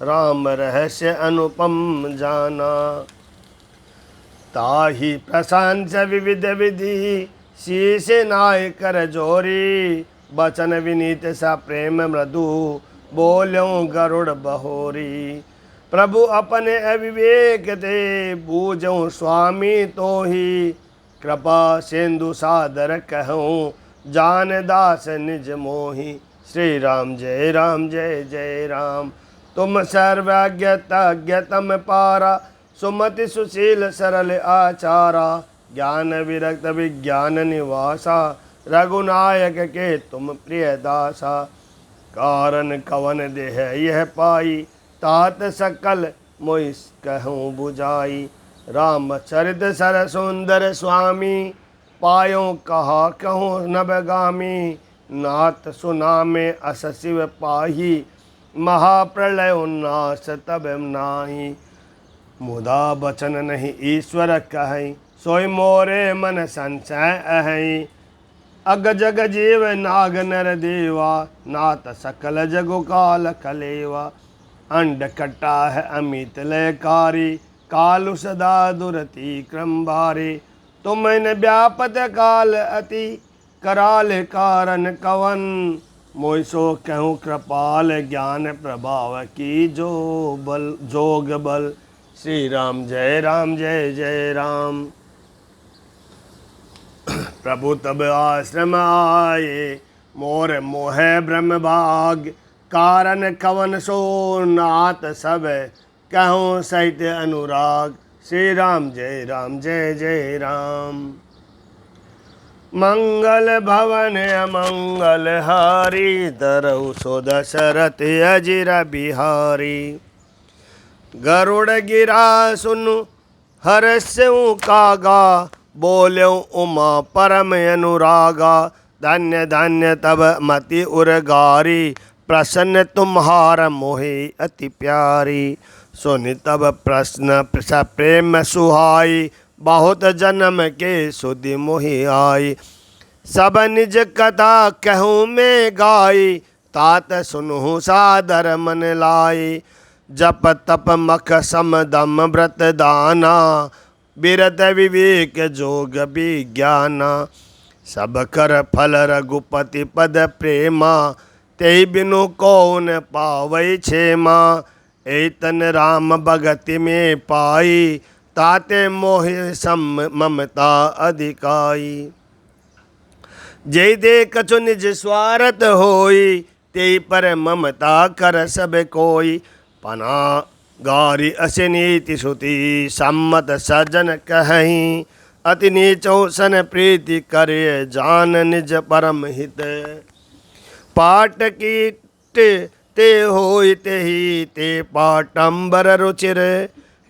राम रहस्य अनुपम जाना। ताहि प्रशंस विविध विधि, शीश नाय कर जोरी। बचन विनीत सा प्रेम मृदु, बोल्यों गरुड़ बहोरी। प्रभु अपने अविवेक ते, बूझऊँ स्वामी तो ही। कृपा सिंधु सादर कहूँ, जान दास निज मोहि। श्री राम जय राम जय जय राम। तुम सर्वज्ञ तज्ञ तम पारा, सुमति सुशील सरल आचारा। ज्ञान विरक्त विज्ञान निवासा, रघुनायक के तुम प्रिय दासा। कारण कवन देह यह पाई, तात सकल मोहि कहूँ बुझाई। रामचरित सर सुंदर स्वामी, पायों कहा कहूँ नभगामी। नाथ सुनामे अस शिव पाही, महाप्रलय उन्नास तब नाही। मुदा बचन नहीं ईश्वर कहई, सोई मोरे मन संशय अहई। अग जग जीव नाग नर देवा, नाथ सकल जगु काल कलेवा। अंड कट्टा है अमित लयकारी, कालु सदा दुरति क्रम भारी। तुम इन व्यापत काल अति, कराल कारण कवन। मोहि सो कहूँ कृपाल, ज्ञान प्रभाव की जोग बल। श्री राम जय राम जय जय राम। प्रभु तब आश्रम आए, मोर मोह ब्रह्म भाग। कारण कवन सो नाथ सब, कहूँ सहित अनुराग। श्री राम जय जय राम। मंगल भवन अमंगल हारी, दरऊ सो दशरथ अजिर बिहारी। गरुड़ गिरा सुनु हर्षऊ कागा, बोल्यों उमा परम अनुरागा। धन्य धन्य तब मति उरगारी, प्रसन्न तुम्हार मोहि अति प्यारी। सुनि तब प्रश्न प्रेम सुहाई, बहुत जन्म के सुधि मोहि आई। सब निज कथा कहूँ मैं गाई, तात सुनहु सादर मन लाई। जप तप मख सम दम व्रत दाना, बिरत विवेक जोग विज्ञाना। सब कर फल रघुपति पद प्रेमा, ते बिनु कौन पावै क्षेमा। एतन राम भगति में पाई, ताते मोह सम ममता अधिकाई। जय दे कछु निज स्वार्थ होई, ते पर ममता कर सब कोई। पना गारी असनीति सुति, सम्मत सज्जन कहीं। अति नीचो सन प्रीति करे, जान निज परम हित। पाट कीट ते होई तेहि, ते पाटंबर रुचिर।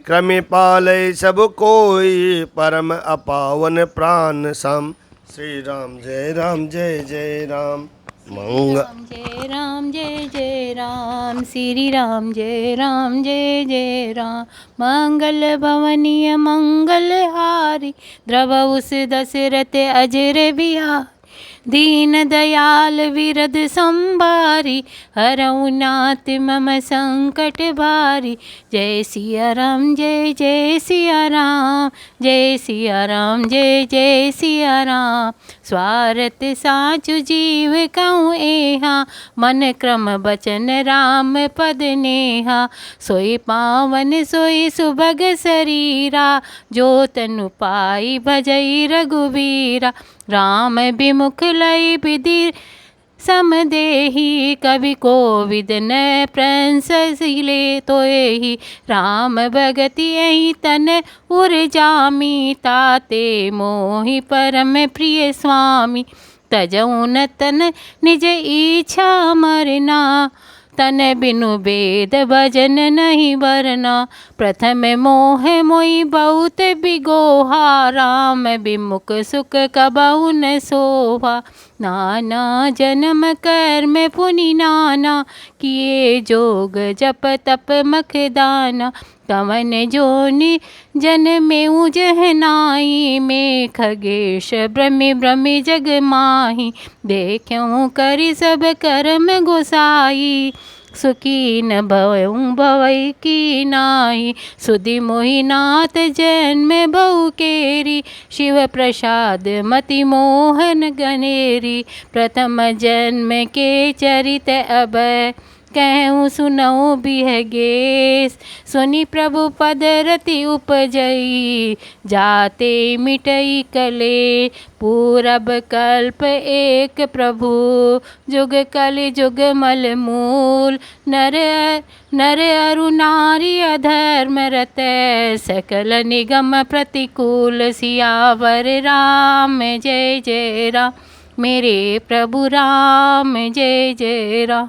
क्रमि पालय सब कोई, परम अपावन प्राण सम। श्री राम जय राम जय जय राम। मंगल जय राम जय जय राम, श्री राम जय राम जय जय राम। मंगल भवनीय मंगल हारी, द्रवउस दशरथ अजर बिहारी। दीन दयाल विरद संभारी, हरऊ नाथ मम संकट भारी। जय सिया राम जय जय सिया राम, जय सिया राम जय जय सिया राम। स्वार्थ साचु जीव कहूँ एहा, मन क्रम बचन राम पद नेहा। सोई पावन सोई सुभग शरीरा, जो तनु पाई भजई रघुवीरा। राम विमुख लई विधि समदेही, कवि कोविद न प्रंससिले तोहि। राम भगति यही तन उर्जामी, ताते मोहि परम प्रिय स्वामी। तजऊ न तन निज इच्छा मरना, तन बिनु वेद भजन नहीं वरना। प्रथम मोह मोहि बहुत बिगोहा, राम विमुख सुख कबहु न सोहा। नाना जन्म कर्म पुनि नाना, किए जोग जप तप मखदाना। कवन जोनि जन्मेऊ जह नाई, मैं खगेश ब्रह्मि ब्रह्मि जग माही। देखूँ करि सब कर्म गोसाई, सुखी न भवऊँ भवई की नाई। सुधि मोहि नाथ जन्म बहु केरी, शिव प्रसाद मति मोहन गनेरी। प्रथम जन्म के चरित अब, कहूँ सुनऊ बिहगेस। सुनि प्रभु पद रति उपजई, जाते मिटई कले। पूरब कल्प एक प्रभु, जुग कलि जुग मल मूल। नर नर अरु नारी अधर्म रत, सकल निगम प्रतिकूल। सियावर राम जय जय राम, मेरे प्रभु राम जय जय राम।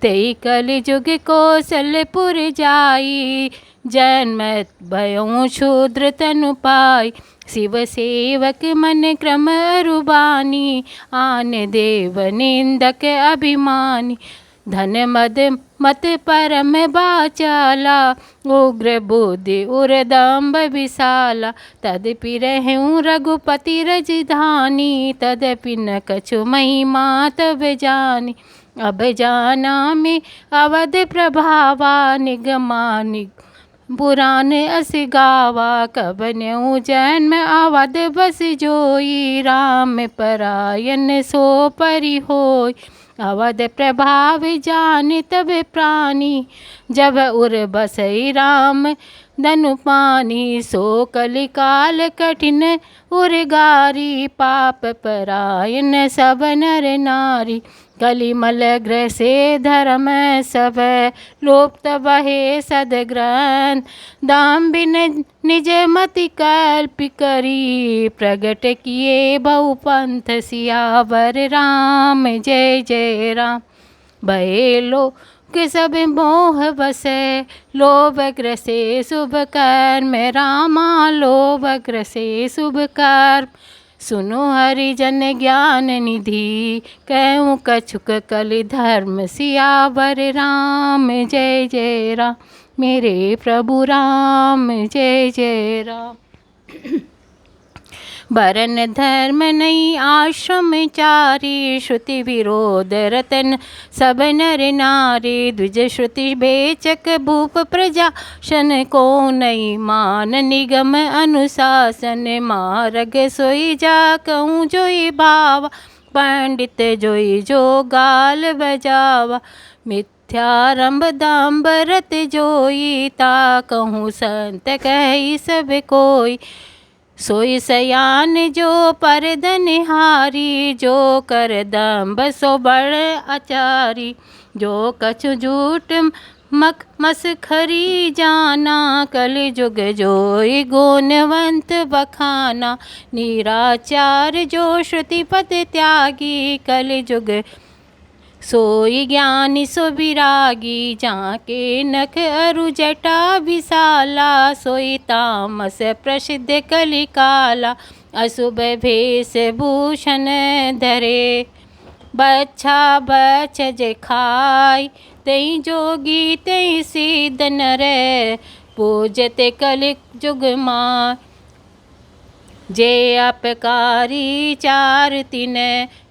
तेई कलि जुग कौशलपुर जाई, जन्म भयों शूद्र तनु पाई। शिव सेवक मन क्रम रुबानी, आन देव निंदक अभिमानी। धन मद मत परम बाचाला, उग्र बुद्धि उर्दम्भ विशाला। तदपि रहूँ रघुपति रजधानी, तदपि न कछु महिमा तब जानी। अब जाना में अवध प्रभावा, निगमानि पुराण अस गावा। कबनऊ जन्म अवध बस जोई, राम परायण सो परि होई। अवध प्रभाव जान तब प्राणी, जब उर बसई राम धनु पानी। सो कलिकाल कठिन उर्गारी, पाप परायण सब नर नारी। कलिमल ग्रसे धर्म सब, लोप्त बहे सदग्रंथ। दाम बिन निज मति कल्प करी, प्रगट किए बहु पंथ। सियावर राम जय जय राम। भये लोक सब मोह बसे, लोभ ग्रसे शुभ कर्म। रामा लोभ ग्रसे शुभ कर्म, सुनो हरिजन ज्ञान निधि। कहूँ कछुक कलि धर्म, सियावर राम जय जय राम। मेरे प्रभु राम जय जय राम। वरन धर्म नहीं आश्रम चारी, श्रुति विरोध रतन सब नर नारी। द्विज श्रुति बेचक भूप प्रजा, शन को नहीं मान निगम अनुशासन। मार्ग सोई जा कहूँ जोई भावा, पंडित जोई जो गाल बजावा। मिथ्यारंभ दाम्ब रत जोई, ता कहूँ संत कही सब कोई। सोई सयान जो परदनिहारी, जो कर दम्भ सो बड़ आचारी। जो कछु झूठ मक मसखरी जाना, कल जुग जोई गुणवंत बखाना। निराचार जो श्रुति पद त्यागी, कल जुग सोई ज्ञानी सो विरागी। जाके नख अरु जटा विशाला, सोई तामस प्रसिद्ध कलिकाला। अशुभ भेष भूषण धरे, बच्छा बछज खाय। तई जोगी तई सिद्ध नर, पूजते कलिक जुग माय। जे अपकारी चार तिन,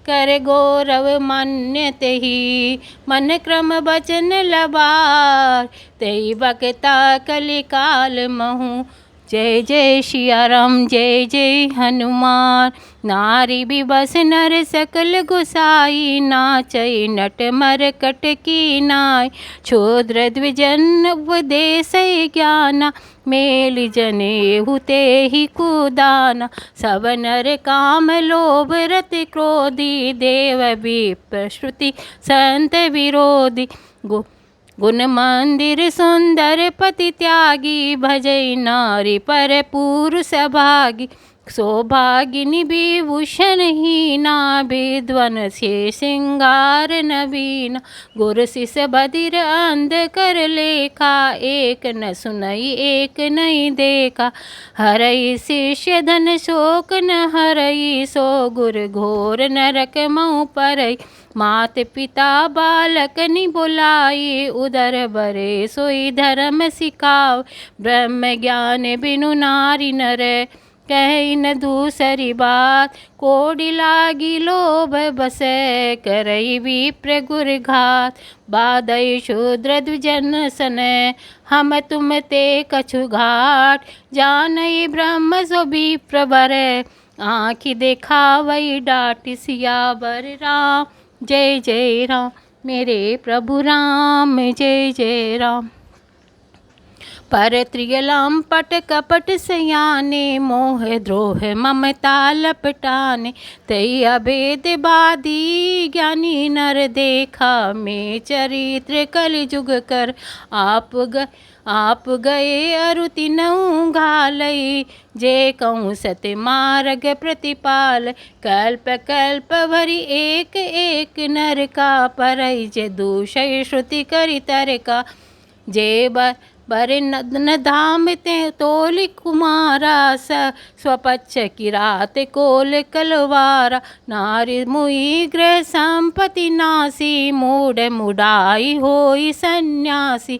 कर गौरव मान्य तेहि। मन क्रम बचन लबार, तेहि बकता कलिकाल महु। जय जय सिया राम, जय जय हनुमान। नारी भी बस नर सकल गुसाई, नाचई नट मरकट की नाय। क्षुद्र द्विजन उपदेश ज्ञाना, मेल जनेहु तेहि कुदाना। सब नर काम लोभ रत क्रोधी, देव विप्र श्रुति संत विरोधी। गुण मंदिर सुंदर पति त्यागी, भजई नारी पर पुरुष भागी। सौभागिनी विभूषण हीना, विद्वन से सिंगार नवीना। गुरु शिष्य बधिर अंध कर लेखा, एक न सुनई एक नहीं देखा। हरई शिष्य धन शोक न हरई, सो गुर घोर नरक मऊ परई। मात पिता बालक नि बुलाई, उदर बरे सोई धर्म सिखाव। ब्रह्म ज्ञान बिनु नारी नर, कही न दूसरी बात। कोडि लागी लोभ बसे, करई विप्र गुर घात। बाधई शूद्र द्विजन सने, हम तुम ते कछु घाट। जानई ब्रह्म सो विप्र बरे, आँखि देखावई डाट। सियावर राम जय जय राम, मेरे प्रभु राम जय जय राम। पर त्रियलाम पट कपट सयाने, मोह द्रोह ममता लपटाने। तई अभेद बाधी ज्ञानी नर देखा, में चरित्र कल जुग कर। आप गए अरु तिनहु घालई, जे कहूँ सत्य मार्ग प्रतिपाल। कल्प कल्प भरी एक एक नर का, परई जे दूषय श्रुति करि तर का। जे बरे नदन धाम ते तोल कुमारा, स्वपच्छ किरात कोल कलवारा। नारी मुई गृह संपत्ति नासी, मूढ़ मुडाई होई सन्यासी।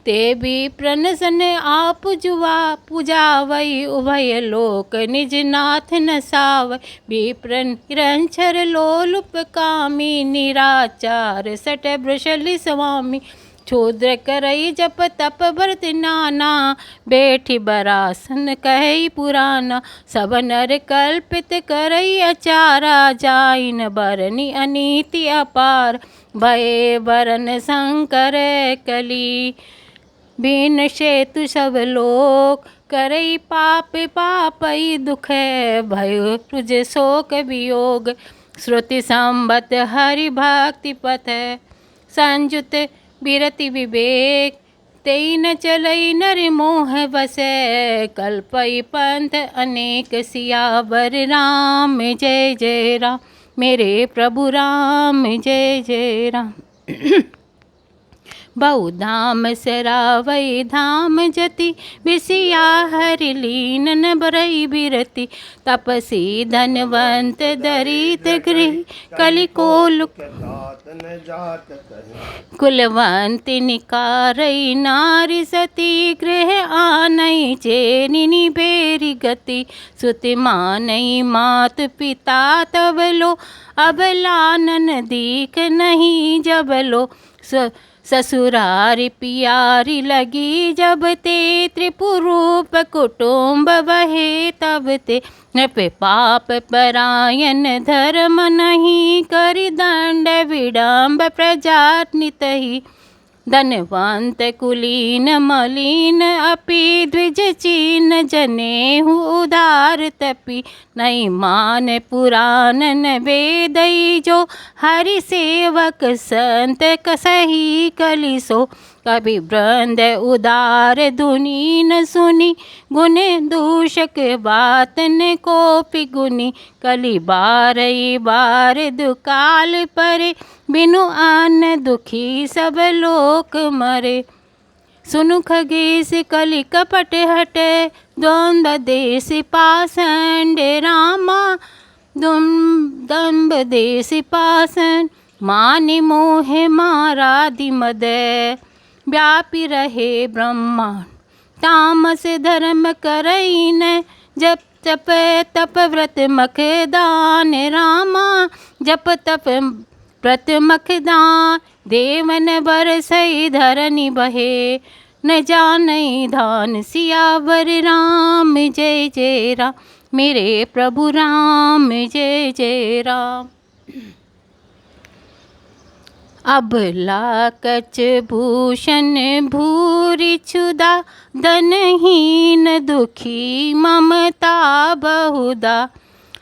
ते भी प्रनसन आप जुआ पुजावई, उभय लोक निज नाथ नसावै। विप्र निरंतर लोलुप कामी, निराचार सट वृषलि स्वामी। क्षुद्र करई जप तप भरत नाना, बैठी बरासन कही पुराना। सब नर कल्पित करई अचारा, जाइन बरनी अनीति अपार। भय बरन संकर कली, बिन सेतु सब लोक। करई पाप पापई दुख, भय तुझ शोक वियोग। श्रुति संबत हरि भक्ति पथ, संजुत बिरति विवेक। तेई न चलई नर मोह बसे, कल्पई पंथ अनेक। सियावर राम जय जय राम, मेरे प्रभु राम जय जय राम। बहुधाम सरावई धाम जति, बिसिया हरि लीन न बरई बिरति। तपसी धनवंत दरित गृह, कलि कोल कुलवंत निकारई। नारी सती गृह आनई, चेनिनी बेरी गति। सुति मानई मात पिता तब लो, अब लानन दीख नहीं जब लो। ससुरारी पियारी लगी जब ते, त्रिपुरूप कुटुम्ब बहे तब ते। नृप पाप परायण धर्म नहीं, करि दंड विडम्ब प्रजा नितहि। धनवंत कुलीन मलिन अपि, द्विज चीन जनेहु उदार तपि। नहीं मान पुराण न वेदई जो, हरि सेवक संत कसही कलिसो। कवि वृंद उदार धुनि न सुनी, गुण दूषक बात न कोपि गुनी। कलि बारई बार दुकाल परे, बिनु अन्न दुखी सब लोक मरे। सुनु खगेश कलि कपट हटे, द्वंद्व देश पाषंड रामा। दम्भ देश पाषण, मान मोह मारादि मद। व्यापी रहे ब्रह्मांड, तामस धर्म करई न। जप तप तप व्रत मख दान रामा। जप तप व्रत मख दान, देवन बरसई धरनी बहे। न जानई धान सियावर राम, जय जय राम मेरे प्रभु राम, जय जय राम। अबला कच भूषण भूरि क्षुधा, धनहीन दुखी ममता बहुधा।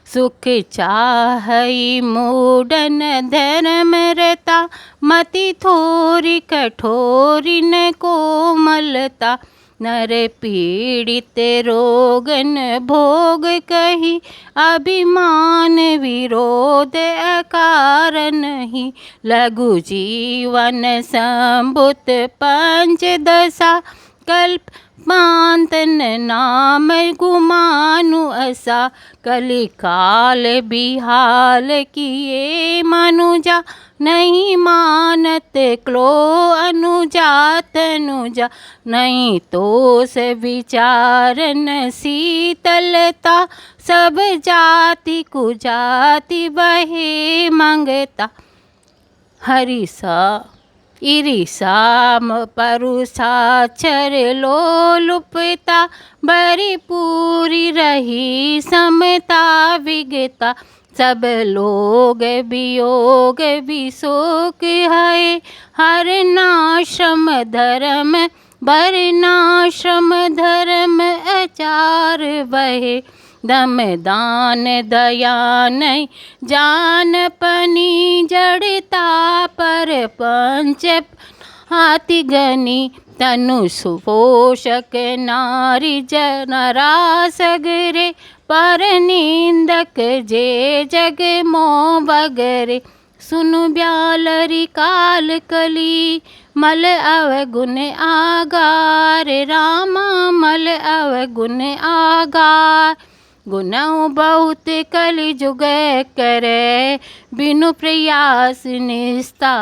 सुख चाहई मूढ़न धर्म रता, मति थोरी कठोरी न कोमलता। नर पीड़ित रोगन भोग कही, अभिमान विरोध अकारण ही। लघु जीवन संभुत पंच दशा, कल्प मांतन नाम गुमानु असा। कलि काल बिहाल किए मनुजा, नहीं मानत क्लो अनुजात अनुजा। नहीं तोष विचारन शीतलता, सब जाति कुजाति बहे मंगता। हरिसा ईरिसा परुषा चर लोलुपता, बरी पूरी रही समता विगता। सब लोग वियोग विशोक है, हर नाश्रम धर्म वर्णाश्रम धर्म आचार बहे। दम दान दया नहीं जानपनी, जड़ता पर पंच हाथी गनी। तनु सुपोषक नारी जनरा सगरे, पर निंदक जे जग मोह बगरे। सुनु ब्यालरी काल कली, मल अवगुण आगार रामा। मल अवगुण आगार, गुनाह बहुत कलि जुग करे, बिनु प्रयास निस्ता।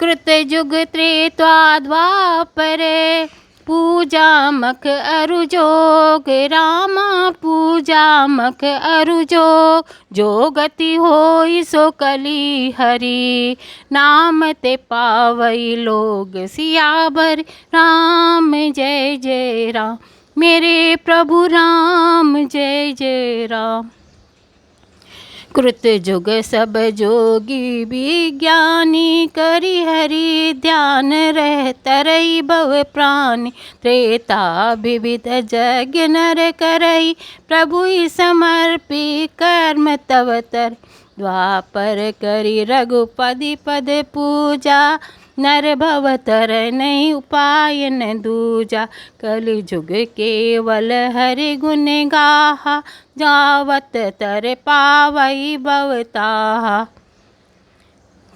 कृत जुग त्रेता द्वापरे, पूजा मख अरु जोग रामा। पूजा मख अरु जोग, जो गति होई सो कली हरि। नाम ते पावई लोग सियावर राम, जय जय राम मेरे प्रभु राम, जय जय राम। कृत जुग सब जोगी विज्ञानी, करि हरि ध्यान रह तरई भव प्राणी। त्रेता विविध यज्ञ नर करई, प्रभु समर्पी कर्म तव तर। द्वापर करि रघुपति पद पूजा, नर भवतर नहीं उपाय न दूजा। कलि जुग केवल हरि गुण गाहा, जावत तर पावई भवताहा।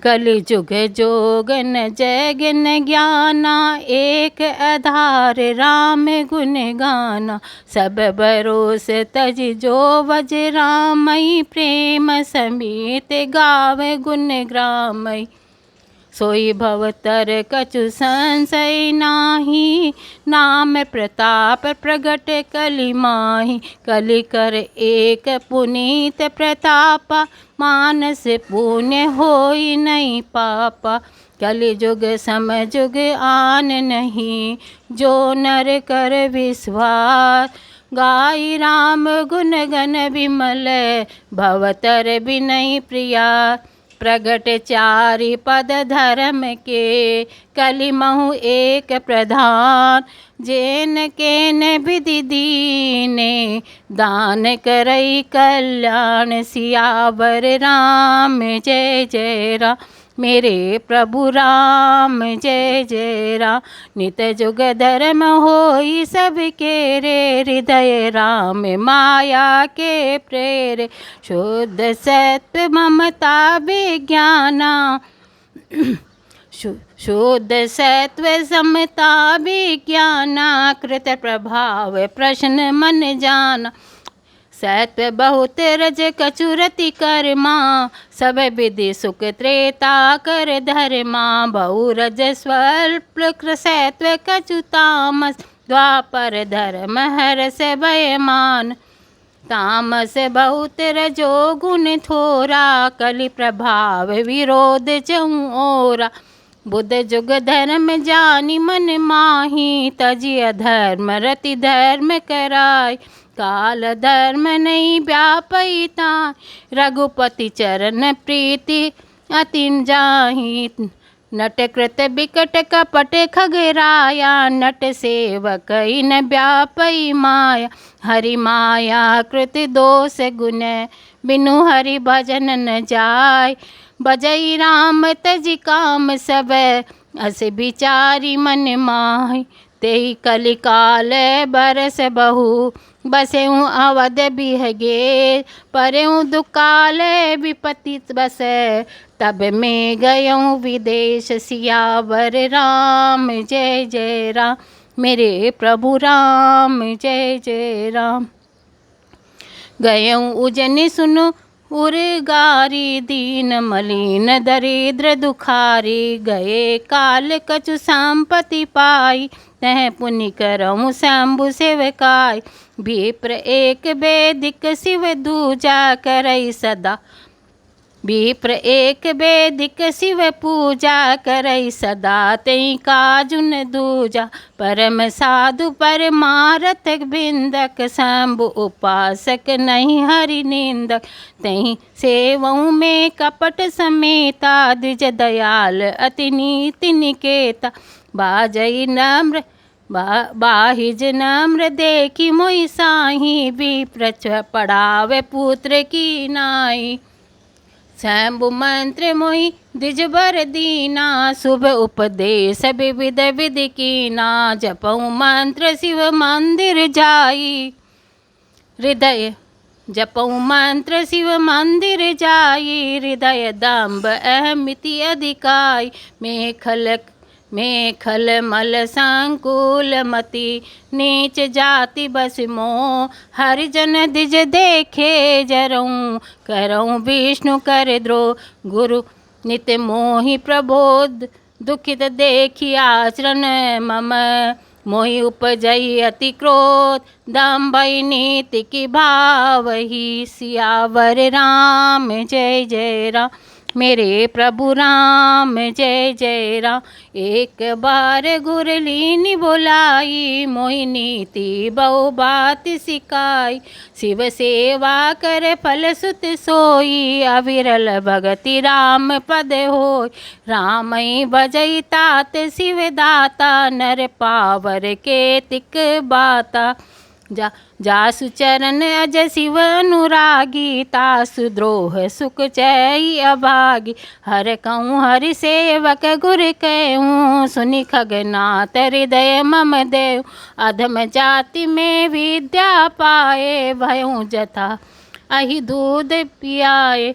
कलि जुग जोगन जगन ज्ञाना, एक आधार राम गुण गाना। सब भरोस तज जो वज रामई, प्रेम समेत गाव गुण ग्रामई। सोई भवतर कछु संशय नाही, नाम प्रताप प्रगट कलि माही। कलि कर एक पुनीत प्रतापा, मानस पुण्य होई नहीं पापा। कलि जुग सम जुग आन नहीं, जो नर कर विश्वास। गाई राम गुण गण विमल, भवतर बिनय प्रिया। प्रगट चारि पद धर्म के, कलि महु एक प्रधान। जेन केन विधि दीने, दान करई कल्याण। सियावर राम जय जय राम, मेरे प्रभु राम जय जय राम। नित जुग धर्म होई सबके रे, हृदय राम माया के प्रेरे। शुद्ध सत्व ममता विज्ञाना, शुद्ध सत्व समता विज्ञाना। कृत प्रभाव प्रश्न मन जाना, सत्व बहुत रज कचुरति कर्मा। सब विधि सुख त्रेता कर धर्मा। बहु रज स्वल्प सत्व कछु तामस, द्वापर धर्म हरस भयमान। तामस बहुत रजो गुण थोरा, कलि प्रभाव विरोध चहु ओरा। बुद्ध जुग धर्म जानी मन माही, तजी अधर्म रति धर्म कराय। काल धर्म नहीं व्यापयता, रघुपति चरण प्रीति अति जाही। नट कृत बिकट कपट खगराया, नट सेवक न व्यापई माया। हरि माया कृत दोष गुण, बिनु हरि भजन न जाय। बजई राम तज काम सब, अस विचारी मन माहि। तेहि कलि काल बरस बहु, बसेऊँ अवध बिहगे। परेऊँ दुकाल विपति बसै, तब मैं गयूँ विदेश। सियावर राम जय जय राम, मेरे प्रभु राम जय जय राम। गयूँ उजनि सुनु उर्गारी, दीन मलिन दरिद्र दुखारी। गए काल कछु संपत्ति पाई, तह पुनि करऊँ शंभु सेवकाय। विप्र एक वैदिक शिव दूजा, करई सदा। विप्र एक वैदिक शिव पूजा, करई सदा। तई काजुन दूजा, परम साधु परमारथ बिंदक। शंभु उपासक नहीं हरि निंदक, तई सेवऊ में कपट समेता। द्विज दयाल अति नीति निकेता, बाजई नम्र बाहिज नम्र देखी मोहि साही। विप्र पढ़ावे पुत्र की नाई, शंभु मंत्र मोहि द्विजबर दीना। शुभ उपदेश विविध विधि कीना, जपऊँ मंत्र शिव मंदिर जाई। हृदय जपऊँ मंत्र शिव मंदिर जाई। हृदय दम्भ अहमिति अधिकाई, मैं खल मल संकुल मति। नीच जाति बस मोह, हरिजन द्विज देखे जरऊँ। करऊँ विष्णु कर द्रोह, गुरु नित मोहि प्रबोध। दुखित देखी आचरण मम, मोहि उपजई अति क्रोध। दम्भई नीति की भावही, सियावर राम जय जय राम, मेरे प्रभु राम जय जय राम। एक बार गुरलीनी बोलाई, मोहि नीति बहु बात सिखाई। शिव सेवा कर फल सुत सोई, अविरल भगति राम पद होय। रामई भजई तात शिव दाता, नर पावर के तिक बाता। जासु चरण अज शिव अनुरागी, तासु द्रोह सुख चई अभागी। हर कहूँ हरि सेवक गुर कहूँ, सुनि खगनाथ हृदय मम देव। अधम जाति में विद्या पाए, भयूँ जथा अहि दूध पियाए।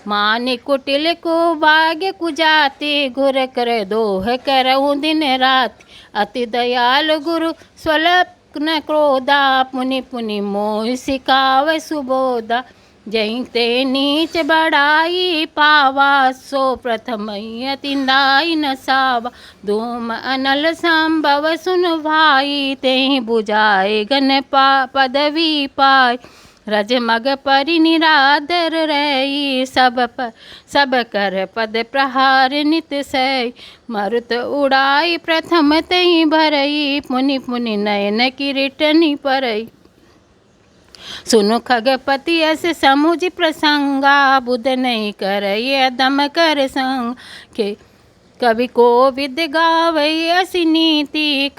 मान कुटिल को भाग्य कुजाति, गुर कर दोह करऊँ दिन रात। अति दयालु गुरु स्वल्प न क्रोधा, पुनि पुनि मोहि सिखाव सुबोधा। जैते नीच बढ़ाई पावा, सो प्रथम अतिंदाई न सावा। धूम अनल संभव सुन भाई, ते बुझाए गन पदवी पाई। रज मग परि निरादर रही, सब कर पद प्रहार नित सही। मरुत उड़ाई प्रथम तई भरई, पुनि पुनि नयन किरीटनि परई। सुनु खगपति ऐसे समुझ प्रसंगा, बुध नहीं करई दम कर संग के। कवि को विद गावई असी नीति,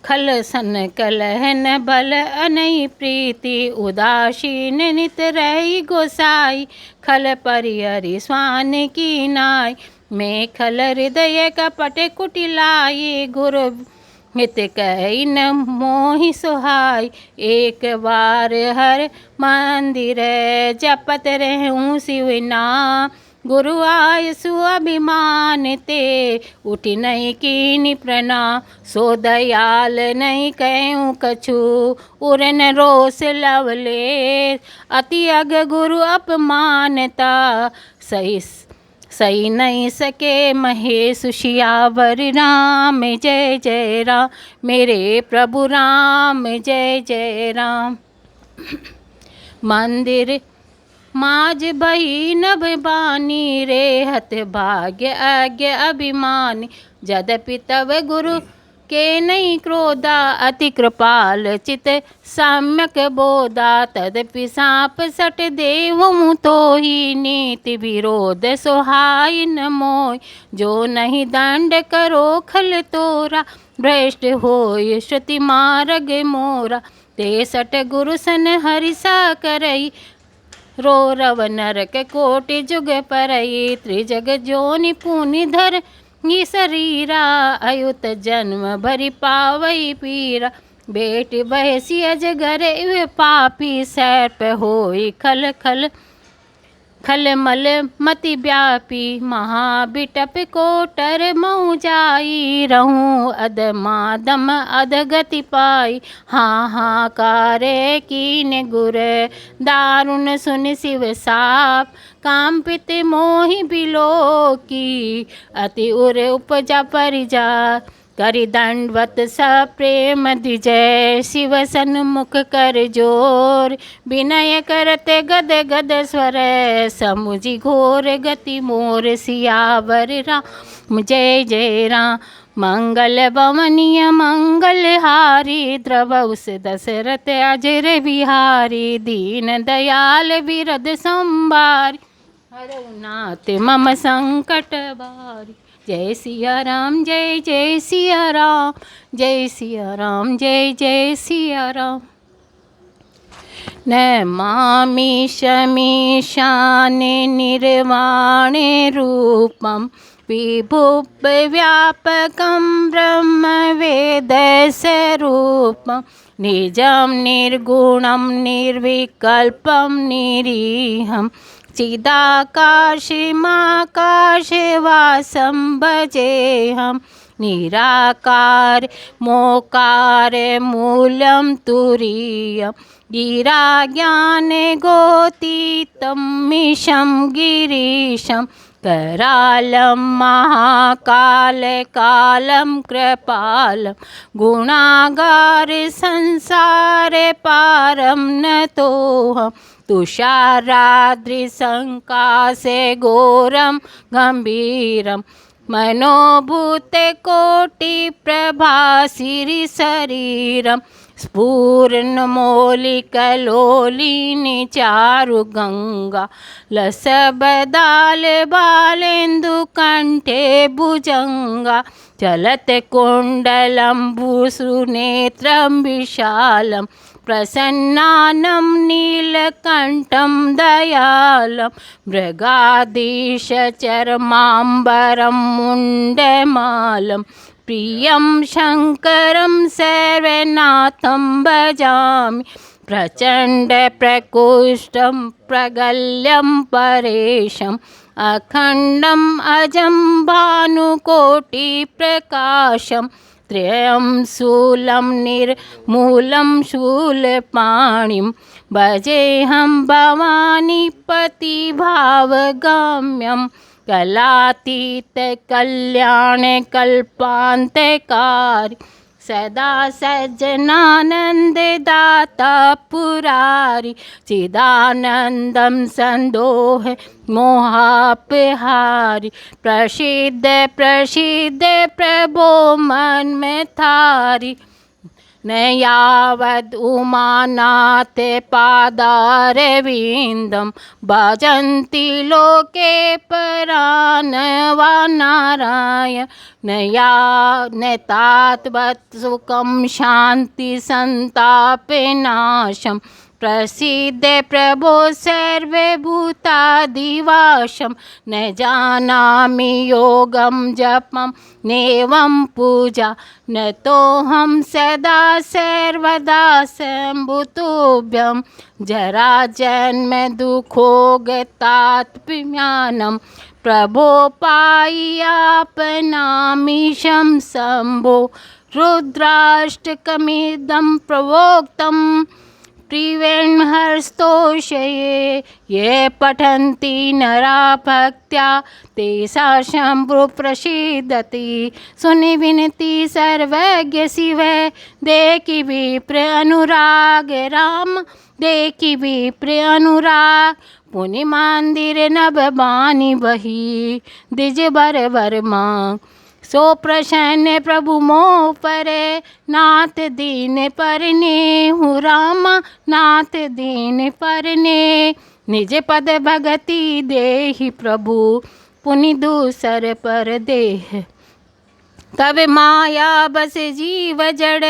खल सन कलहन बल अनई प्रीति। उदासीन नित रही गोसाई, खल परिहरि स्वान की नाई। मैं खल हृदय कपट कुटिलाई, गुरु हित कही न मोहि सुहाई। एक बार हर मंदिर जपत रहूं शिव नाम, गुरु आय सुअभिमान ते, उठि नहीं कीनि प्रणाम। सो दयाल नहीं कहूँ कछु, उरन रोष लवले। अति अग गुरु अपमानता, सही नहीं सके महेश सियावर राम। जय जय राम मेरे प्रभु राम, जय जय राम। मंदिर माज बही नभ बानी, रे हत भाग्य आज्ञ अभिमानी। यद्यपि तव गुरु के नहीं क्रोधा, अति कृपाल चित सम्यक बोधा। तदपि साप सट देवहु तो ही, नीति विरोध सोहाय न मोय। जो नहीं दंड करो खल तोरा, भ्रष्ट होय श्रुति मार्ग मोरा। ते सट गुरु सन हरिसा करई, रो रव नरक कोटि जुग परई। त्रिजग जोनि पुनि धर ही शरीरा, अयुत जन्म भरि पावई पीरा। बेटी बहसी अजगर इव पापी, सर्प होई खल खल खल मल मति व्यापी। महाबिटप कोटर मऊ जाई, रहूं अदमादम अधगति पाई। हाँ कारे कीन गुर दारुण सुन शिव साप, कांपित मोहि बिलो की। अति उर उपजा परिजा, करि दंडवत सप्रेम द्विजय। शिव सन्मुख कर जोर, विनय करते गद गद स्वर। समुझि घोर गति मोर, सियावर राम जय जय राम। मंगल भवनीय मंगल हारी, द्रवउस दशरथ अजर बिहारी। दीन दयाल बिरद संभारी, हरउनाथ मम संकट बारी। जय सिया राम जय जय सिया राम, जय सिया राम जय जय सिया राम। नमामि शमीशाने निर्वाणे रूपम, विभुप व्यापकं ब्रह्म वेद स्वरूपम। निजं निर्गुणं निर्विकल्पं निरीहं, चिदाकाशमाकाशवासं भजेऽहं। निराकार मोकार मूलं तुरीयं, गिराज्ञान गोतीतं मीशं गिरीशं। करालं महाकाल कालं कृपालं, गुणागार संसार पारं नतोऽहम्। तुषाराद्रिसंकाशे घोरं गंभीरं, मनोभूते कोटि प्रभासिरि शरीरं। स्फुरन्मौलिकलोलिनी चारु गंगा, लसबदाल बालेन्दु कंठे भुजंगा। चलत कुंडलं भूसुनेत्रं विशालं, प्रसन्नानं नीलकण्ठं दयालं। मृगाधीश चर्माम्बरं मुण्डमालं, प्रियं शङ्करं सर्वनाथं भजामि। प्रचण्ड प्रकोष्ठं प्रगल्यं परेशम्, अखण्डम् अजं भानुकोटिप्रकाशं। त्रयं शूलं निर्मूलं शूलपाणिं भजेऽहं भवानीपतिभावगम्यं कलातीतकल्याणकल्पान्तकारी सदा सज्जनानन्ददाता पुरारी चिदानन्दं सन्दोह मोहापहारी प्रसिद्ध प्रसिद्ध प्रभो मन में थारी न यावद् उमानाथ पादारविन्दं भजन्ति लोके परानवा नारायण न तावत् सुखं शान्ति सन्तापनाशं प्रसिद्ध प्रभो सर्वभूतादिवासं न जानामि योगं जपं नेवं पूजा न तोऽहं सदा सर्वदा शम्भुतुभ्यं जरा जन्म दुःखोगतात्म्यानं प्रभो पायापनामीशं शम्भो रुद्राष्टकमिदं प्रवोक्तं प्रिवेण्हस्तोषये ये पठन्ति नरा भक्त्या तेषां शम्भु प्रसीदति सुनि विनति सर्वज्ञ शिव देखि विप्र अनुराग राम देखि विप्र अनुराग पुनि मंदिर नभ बानी बही द्विज बर वर मांग सो प्रसन्न प्रभु मोह परे नाथ दीन परने हूँ रामा नाथ दीन परने निज पद भगति देहि प्रभु पुनि दूसर पर देह तब माया बस जीव जड़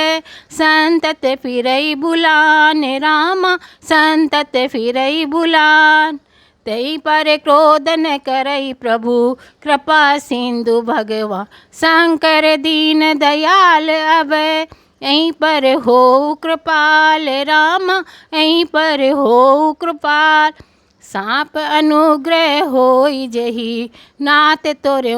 संतत फिरई बुलान रामा संतत फिरई बुलान तई पर क्रोध न करई प्रभु कृपा सिंधु भगवान शंकर दीन दयाल अब यहीं पर हो कृपाल राम यहीं पर हो कृपाल सांप अनुग्रह होई जही नाथ तोरे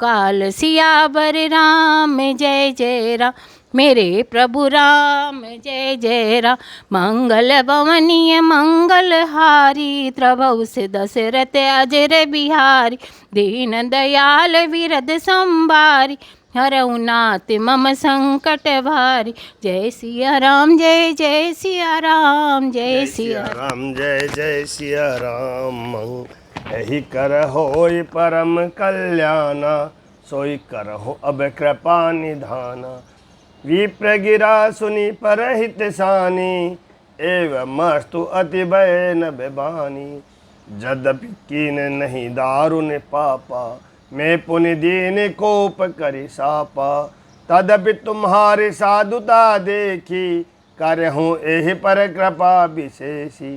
काल सियावर राम जय जय राम मेरे प्रभु राम जय जय राम मंगल भवनीय मंगलहारी त्रभौ से दशरथ अजर बिहारी दीन दयाल विरद संभारी हरऊ नाथ मम संकट भारी जय सिया राम जय जय सिया राम जय सिया राम जय जय सिया राम यही कर होय परम कल्याणा सोई करहो अब कृपा निधाना विप्र गिरा सुनी परहित सानी एवं मस्तु अति भय न बेबानी जद्यपि कीन नहीं दारुण पापा मैं पुनि दीन कोप करि सापा तदपि तुम्हारी साधुता देखी करहूँ एहि पर कृपा विशेषी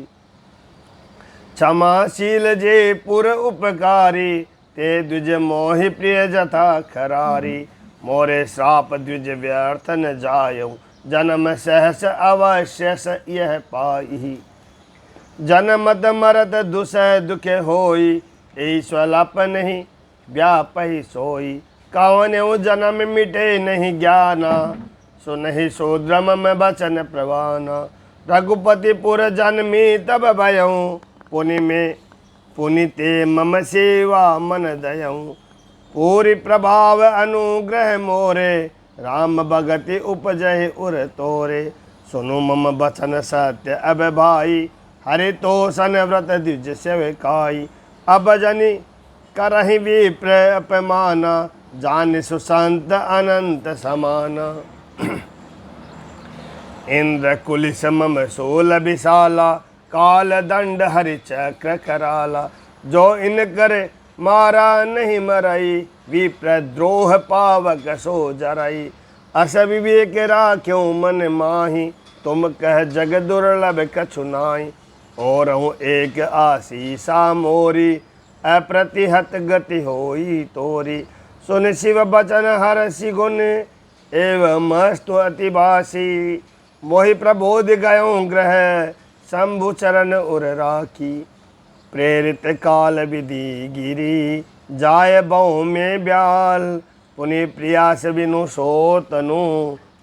क्षमाशील जे पुर उपकारी ते द्विज मोहि प्रिय जथा खरारी मोरे श्राप द्विज व्यर्थ न जायऊ जन्म सहस अवश्य स यह पाई जन्मत मरत दुसह दुख होई ईश्वलाप नहीं व्यापहि सोई कौन जन्म मिटे नहीं ज्ञाना सुनहि शूद्रम में बचन प्रवाना रघुपति पुर जन्मी तब भयऊँ पुनि में पुनि ते मम सेवा मन दयऊँ पूरी प्रभाव अनुग्रह मोरे राम भगति उपजहि उर तोरे सुनु मम बचन सत्य अब भाई हरि तो सन व्रत द्विज सेवकाई अब जनि करहि विप्र अपमाना जान सुसंत अनंत समाना इंद्र कुलिस मम सोल विशाला काल दंड हरि चक्र कराला जो इन करे मारा नहीं मरई विप्रद्रोह पावक सो जरई अस विवेक राख्यो मन माही तुम कह जग दुर्लभ कछु नाई और हूँ एक आशीषा मोरी अप्रतिहत गति होई तोरी सुन शिव बचन हरषि गुण एवं मस्तु अतिभासी मोहि प्रबोध गयो ग्रह शंभु चरण उर राखी प्रेरित काल विधि गिरी जाय बहु में ब्याल पुनि प्रियास बिनु सो तनु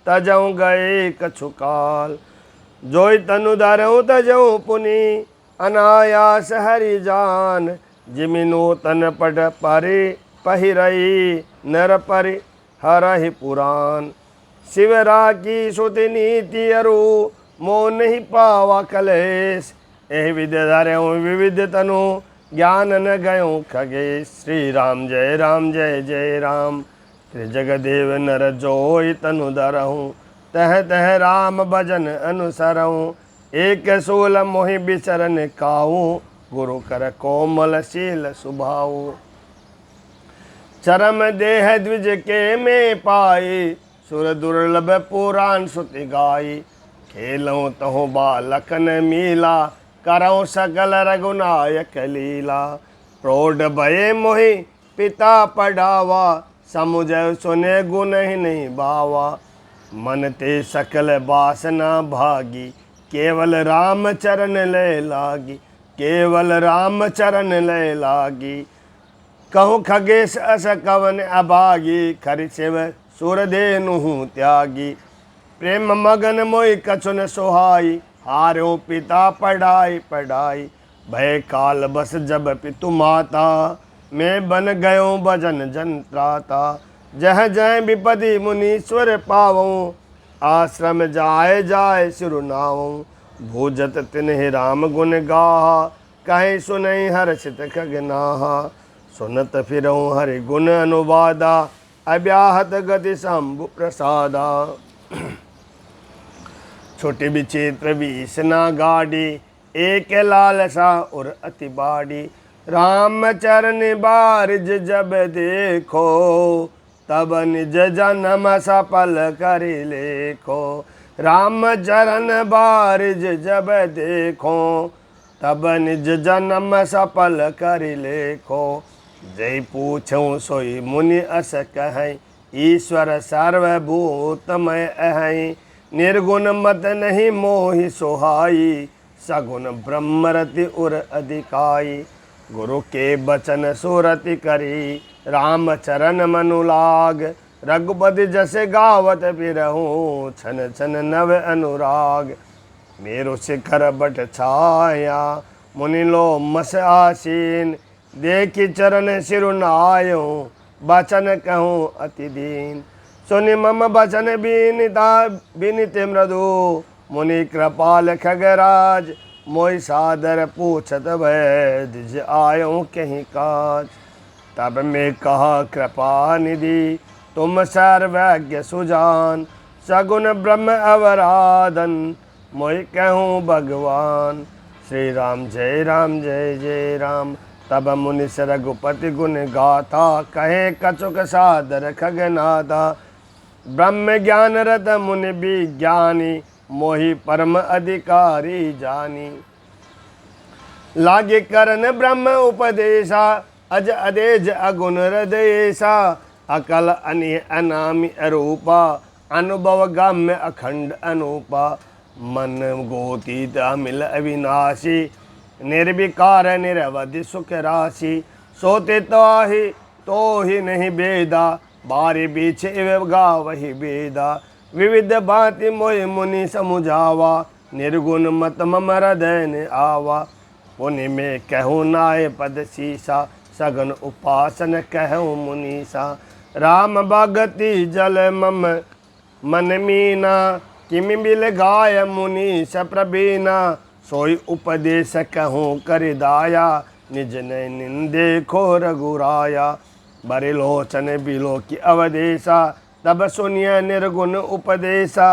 तजऊ गए कछु काल। जोई तनु धरऊ तजऊ पुनि अनायास हरि जान। जिमिनो तन पट परे पहिरई नर परि हरहि पुराण। शिवरा की सुति नीति अरु मोह नहीं पावा कलेश। एह विद धरऊ विविध तनु ज्ञान न गयो खगेश। श्री राम जय जय राम। त्रिजगदेव नर जोई तनु धरहूँ तह तह राम भजन अनुसरऊँ। एक सोल मोहि बिचरन काऊँ गुरु कर कोमल शील सुभाऊ। चरम देह द्विज के में पाई सुर दुर्लभ पुराण सुति गाई। खेलऊँ तहु बालकन मीला करऊँ सकल रघुनायक लीला। प्रौढ़ भये मोहि पिता पढ़ावा समुझ सुने गुण ही नहीं बावा। मन ते सकल वासना भागी केवल राम चरण ले लागी। केवल राम चरण ले लागी। कहूँ खगेश अस कवन अभागी खरि शिव सुरधेनु त्यागी। प्रेम मगन मोहि कछु न सोहाई हारो पिता पढ़ाई पढ़ाई। भय काल बस जब पितु माता मैं बन गयो भजन जन त्राता। जह जय विपदि मुनीश्वर पावऊँ आश्रम जाय जाय सिरुनाऊँ। भूजत तिन्हि राम गुण गाहा कहीं सुनई हर्षित खगनाहा। सुनत फिरऊँ हरि गुण अनुवादा अव्याहत गति शंभु प्रसादा। छोटी विचित्र विषना गाड़ी एक लालसा और अति बाड़ी। राम चरण बारिज जब देखो तब निज जन्म सफल कर लेखो। राम चरण बारिज जब देखो तब निज जन्म सफल कर लेखो। जय पूछूं सोई मुनि अस कहें ईश्वर सर्वभूतमय अहै। निर्गुण मत नहीं मोहि सोहाई सगुण ब्रह्मरति उर अधिकाई। गुरु के बचन सुरति करी राम चरण मनु लाग। रघुपति जसे गावत फिरहूँ छन छन नव अनुराग। मेरो शिखर बट छाया मुनि लो मस आसीन। देखी चरण सिरुनायो बचन कहूँ अति दीन। सुनि मम बचन बीनिता बिनित मृदु। मुनि कृपाल खगराज मोहि सादर पूछत भय दिज आयो कहीं काज। तब मैं कहा कृपा निधि तुम सर्वज्ञ सुजान। सगुण ब्रह्म अवराधन मोहि कहूँ भगवान। श्री राम जय जय राम। तब मुनि रघुपति गुण गाथा कहे कछुक सादर खगनाथा। ब्रह्म ज्ञान रत मुनि विज्ञानी मोहि परम अधिकारी जानी। लागे करन ब्रह्म उपदेशा अज अदेज अगुण हृदयेशा। अकल अनि अनामि अरूपा अनुभव गम्य अखंड अनूपा। मन गोतीत अमिल अविनाशी निर्विकार निरवधि सुख राशि। सोते तो ही नहीं बेदा बारी बीच इव गावहि बेदा। विविध भांति मोहि मुनि समुझावा निर्गुण मत मम हृदय ने आवा। पुनि में कहूँ नाय पद सीसा सगन उपासन कहूँ मुनीसा। राम भगति जल मम मन मीना किमि बिल गाय मुनि सप्रबीना। सोई उपदेश कहूँ कर दाया निज ने निंदे खो रघुराया। बरे लोचन बिलो की अवदेशा तब सुनिय निर्गुण उपदेशा।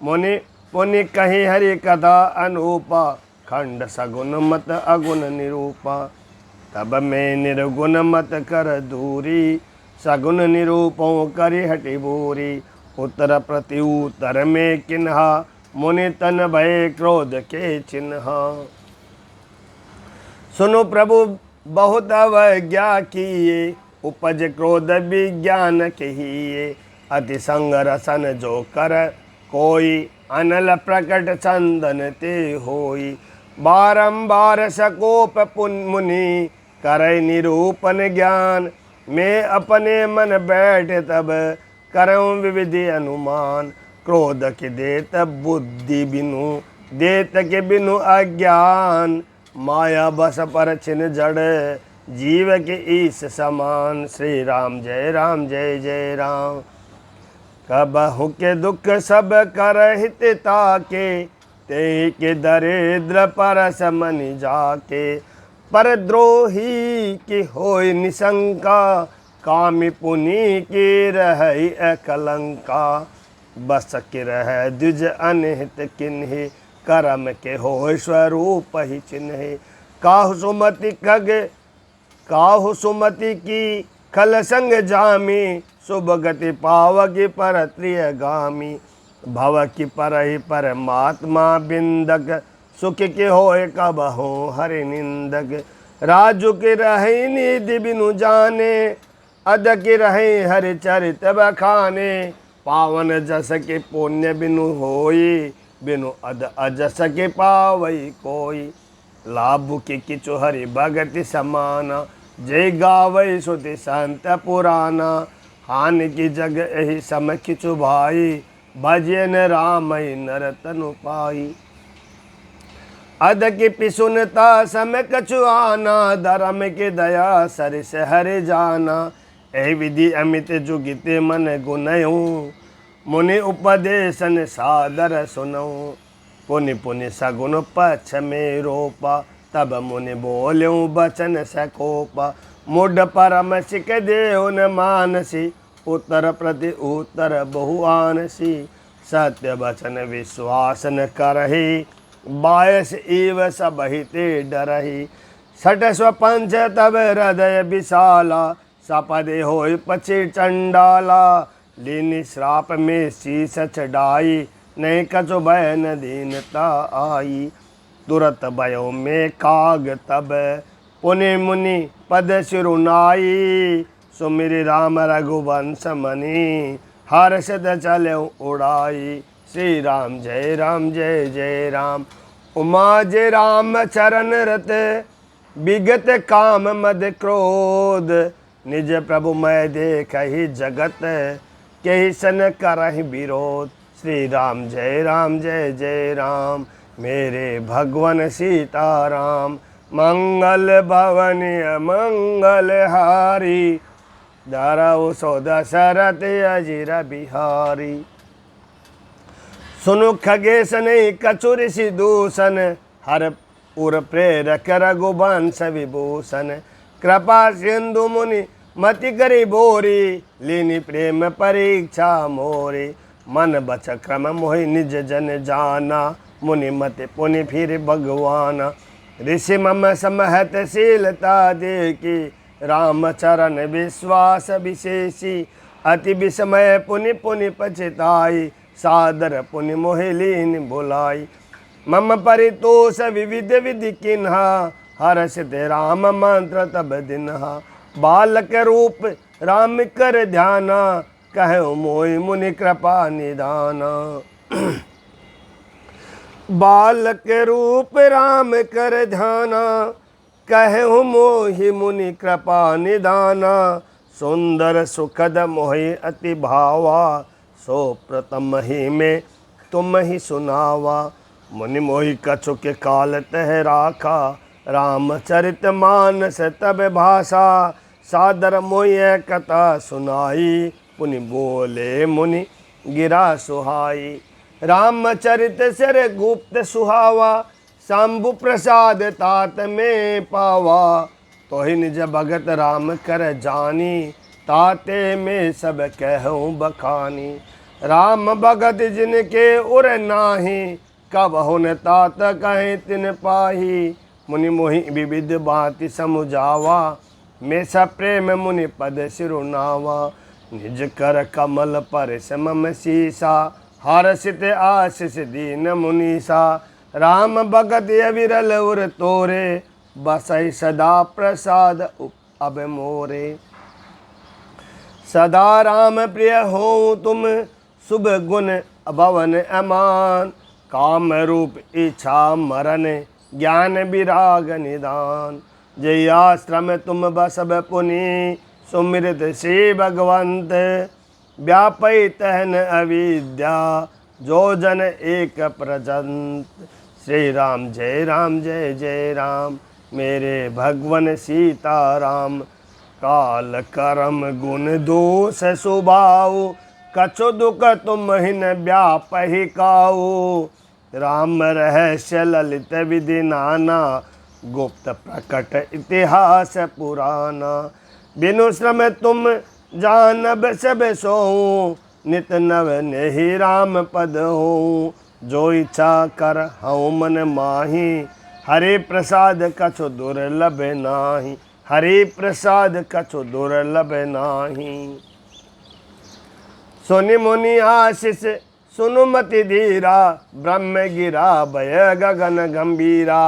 मुनि पुनि कही हरि कथा अनूपा खंड सगुण मत अगुण निरूपा। तब मैं निर्गुण मत कर दूरी सगुण निरूपों करि हटि बूरी। उत्तर प्रति उत्तर में किन्हा मुनि तन भय क्रोध के चिन्हा। सुनो प्रभु बहुत अवज्ञा किए उपज क्रोध विज्ञान कहिए। अति संग रसन जो कर कोई अनल प्रकट चंदन ते होई। बारंबार सकोप पुन मुनि करय निरूपन ज्ञान। मैं अपने मन बैठे तब करऊँ विविधि अनुमान। क्रोध के देत बुद्धि बिनु, देत के बिनु अज्ञान। माया बस पर छिन जड़, जीव के ईश समान। श्री राम जय जय राम। कबहु के दुख सब कर हित ताके, ते के दरिद्र पर समनि जाके। पर द्रोही की होय निशंका, कामी पुनि की रहई अकलंका। बस के रह द्विज अनहित किन्हि, करम के होय स्वरूप ही चिन्हि। काहु सुमति खग, काहु सुमति की खल संग जामी। शुभ गति पावगी पर त्रियगामी। भव की परहि परमात्मा बिंदक, सुख के होए कबहु हरि निंदक। राजु के रहे निधि बिनु जाने, अध के रहे हरि चरित बखाने। पावन जस के पुण्य बिनु होई, बिनु अध अजस के पावई कोई। लाभ के किचु हरि भगति समाना, जय गावई सुति संत पुराना। हानि की जग एहि सम किचु भाई, भजन राम नर तनु पाई। अध की पिसुनता सम कछु आना, धर्म के दया सरिस हरि जाना। एहि विधि अमित जुगिते मन गुनऊँ, मुनि उपदेशन सादर सुनऊँ। पुनि पुनि सगुन पक्ष में रोपा, तब मुनि बोल्यूँ बचन सकोपा। मुड परम सिक देव न मानसी, उत्तर प्रति उत्तर बहु आनसी। सत्य वचन विश्वास न करही, बायस इव सब हिते डरही। छठ स्व पंच तब हृदय विशाला, सपदे होय पछी चंडाला। लीनि श्राप में शीस चढ़ाई, नहीं कछु भय न दीनता आई। तुरत भयो में काग तब, पुनि मुनि पद सिरुनाई। सुमिरि राम रघुवंश मनि, हर्षद चले उड़ाई। श्री राम जय जय राम। उमा जय राम चरण रत, विगत काम मद क्रोध। निज प्रभु मैं देखहि जगत, केहि सन करहि विरोध। श्री राम जय जय राम। मेरे भगवन सीताराम, मंगल भवनि मंगल हारी। धरऊ सो दशरथ अजिर बिहारी। सुनु खगेश नहीं कछु ऋषि दूषण, हर उर प्रेरक रघुवंश विभूषण। कृपा सिंधु मुनि मति करी बोरी, लीनी प्रेम परीक्षा मोरी। मन बच क्रम मोहि निज जन जाना, मुनि मति पुनि फिर भगवाना। ऋषि मम समहत शीलता देखी, राम चरण विश्वास विशेषी। अति विस्मय पुनि पुनि पछताई, सादर पुनि मोहि लीन बुलाई। मम परितोष विविध विधि किन्हा, हर्षित राम मंत्र तब दिन्हा। बालक रूप राम कर ध्याना, कहु मोहि मुनि कृपा निधाना। बालक रूप राम कर ध्याना, कहु मोहि मुनि कृपा निधाना। सुंदर सुखद मोहि अति भावा, सो प्रथम ही में तुम ही सुनावा। मुनि मोहि कछु के काल तह राखा, रामचरित मानस तब भाषा। सादर मोहि कथा सुनाई, पुनि बोले मुनि गिरा सुहाई। रामचरित सर गुप्त सुहावा, शंभु प्रसाद तात में पावा। तोहि निज भगत राम कर जानी, ताते में सब कहूँ बखानी। राम भगत जिनके उर नाही, कब हुन तात कहें तिन पाही। मुनि मोहि विविध भांति समुझावा, में सब प्रेम मुनि पद सिरुनावा। निज कर कमल पर समम सीसा, हर्षित आशीष दीन मुनीसा। राम भगत अविरल उर तोरे, बसई सदा प्रसाद अब मोरे। सदा राम प्रिय हो तुम, शुभ गुण भवन अमान। काम रूप इच्छा मरण, ज्ञान विराग निदान। जय आश्रम तुम बसब पुनि, सुमिरत श्री भगवंत व्यापई तहन अविद्या जो जन एक प्रजंत। श्री राम जय जय राम मेरे भगवन सीताराम। काल करम गुण दोष सुभाऊ कछु दुख तुम हिन व्यापहि काऊ। राम रहस्य ललित विधि नाना गुप्त प्रकट इतिहास पुराना। बिनु श्रम तुम जानब सब सोऊं नित नव नेहि राम पद हो। जो इच्छा कर हऊँ मन माही हरि प्रसाद कछु दुर्लभ नाही। हरि प्रसाद कछु दुर्लभ नाही। सुनि मुनि आशीष सुनुमति धीरा ब्रह्म गिरा भय गगन गंभीरा।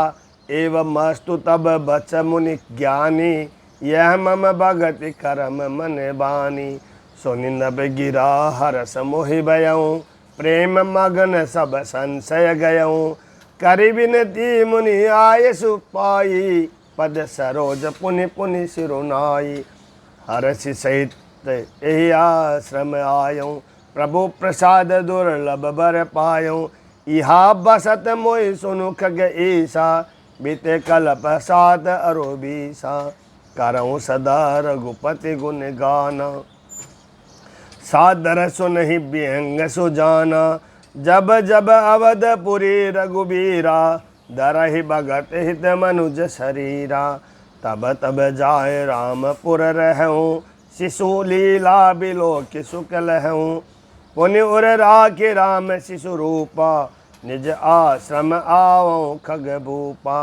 एवं मस्तु तब बच मुनि ज्ञानी यह मम भगति करम मन बानी। सुनि नभ गिरा हरस मोहि भयऊँ प्रेम मगन सब संशय गयऊँ। करि विनती मुनि आयसु पाई पद सरोज पुनि पुनि सिरुनाई। हरसि सहित एहि आश्रम आयऊँ प्रभु प्रसाद दुर्लभ बर पायऊँ। इहा बसत मोहि सुनु खग ईसा बीते कल्प सात अरु बीसा। करऊँ सदा रघुपति गुण गाना सादर सुनहि व्यंग सुजाना। जब जब अवधपुरी रघुबीरा दरहि भगत हित मनुज शरीरा। तब तब जाय रामपुर रहूँ शिशु लीला बिलोक सुख लहूँ। पुनि उर राखि राम शिशु रूपा निज आश्रम आवऊँ खग भूपा।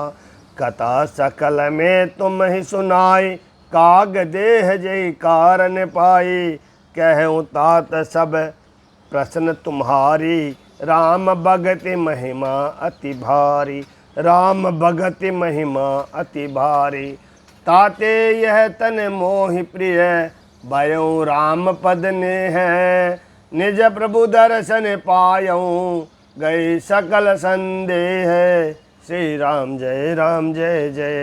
कथा सकल में तुम ही सुनाई काग देह जय कारण पाई। कहूँ तात सब प्रश्न तुम्हारी राम भगति महिमा अति भारी। राम भगति महिमा अति भारी। ताते यह तन मोहि प्रिय भयऊँ राम पद ने है। निज प्रभु दर्शन पायऊँ गई सकल संदेह। श्री राम जय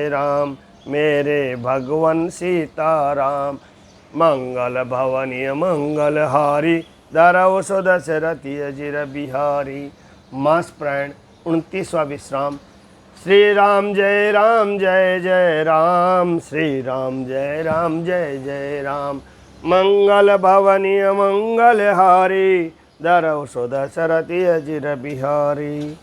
राम मेरे भगवन सीताराम। मंगल भवनीय मंगल हारी दरव सुदशरथी अजिर बिहारी। मास प्राण 29वां विश्राम। श्री राम जय राम श्री राम जय राम। मंगल भवनीय मंगल हारी दरव सुदशरथी अजिर बिहारी।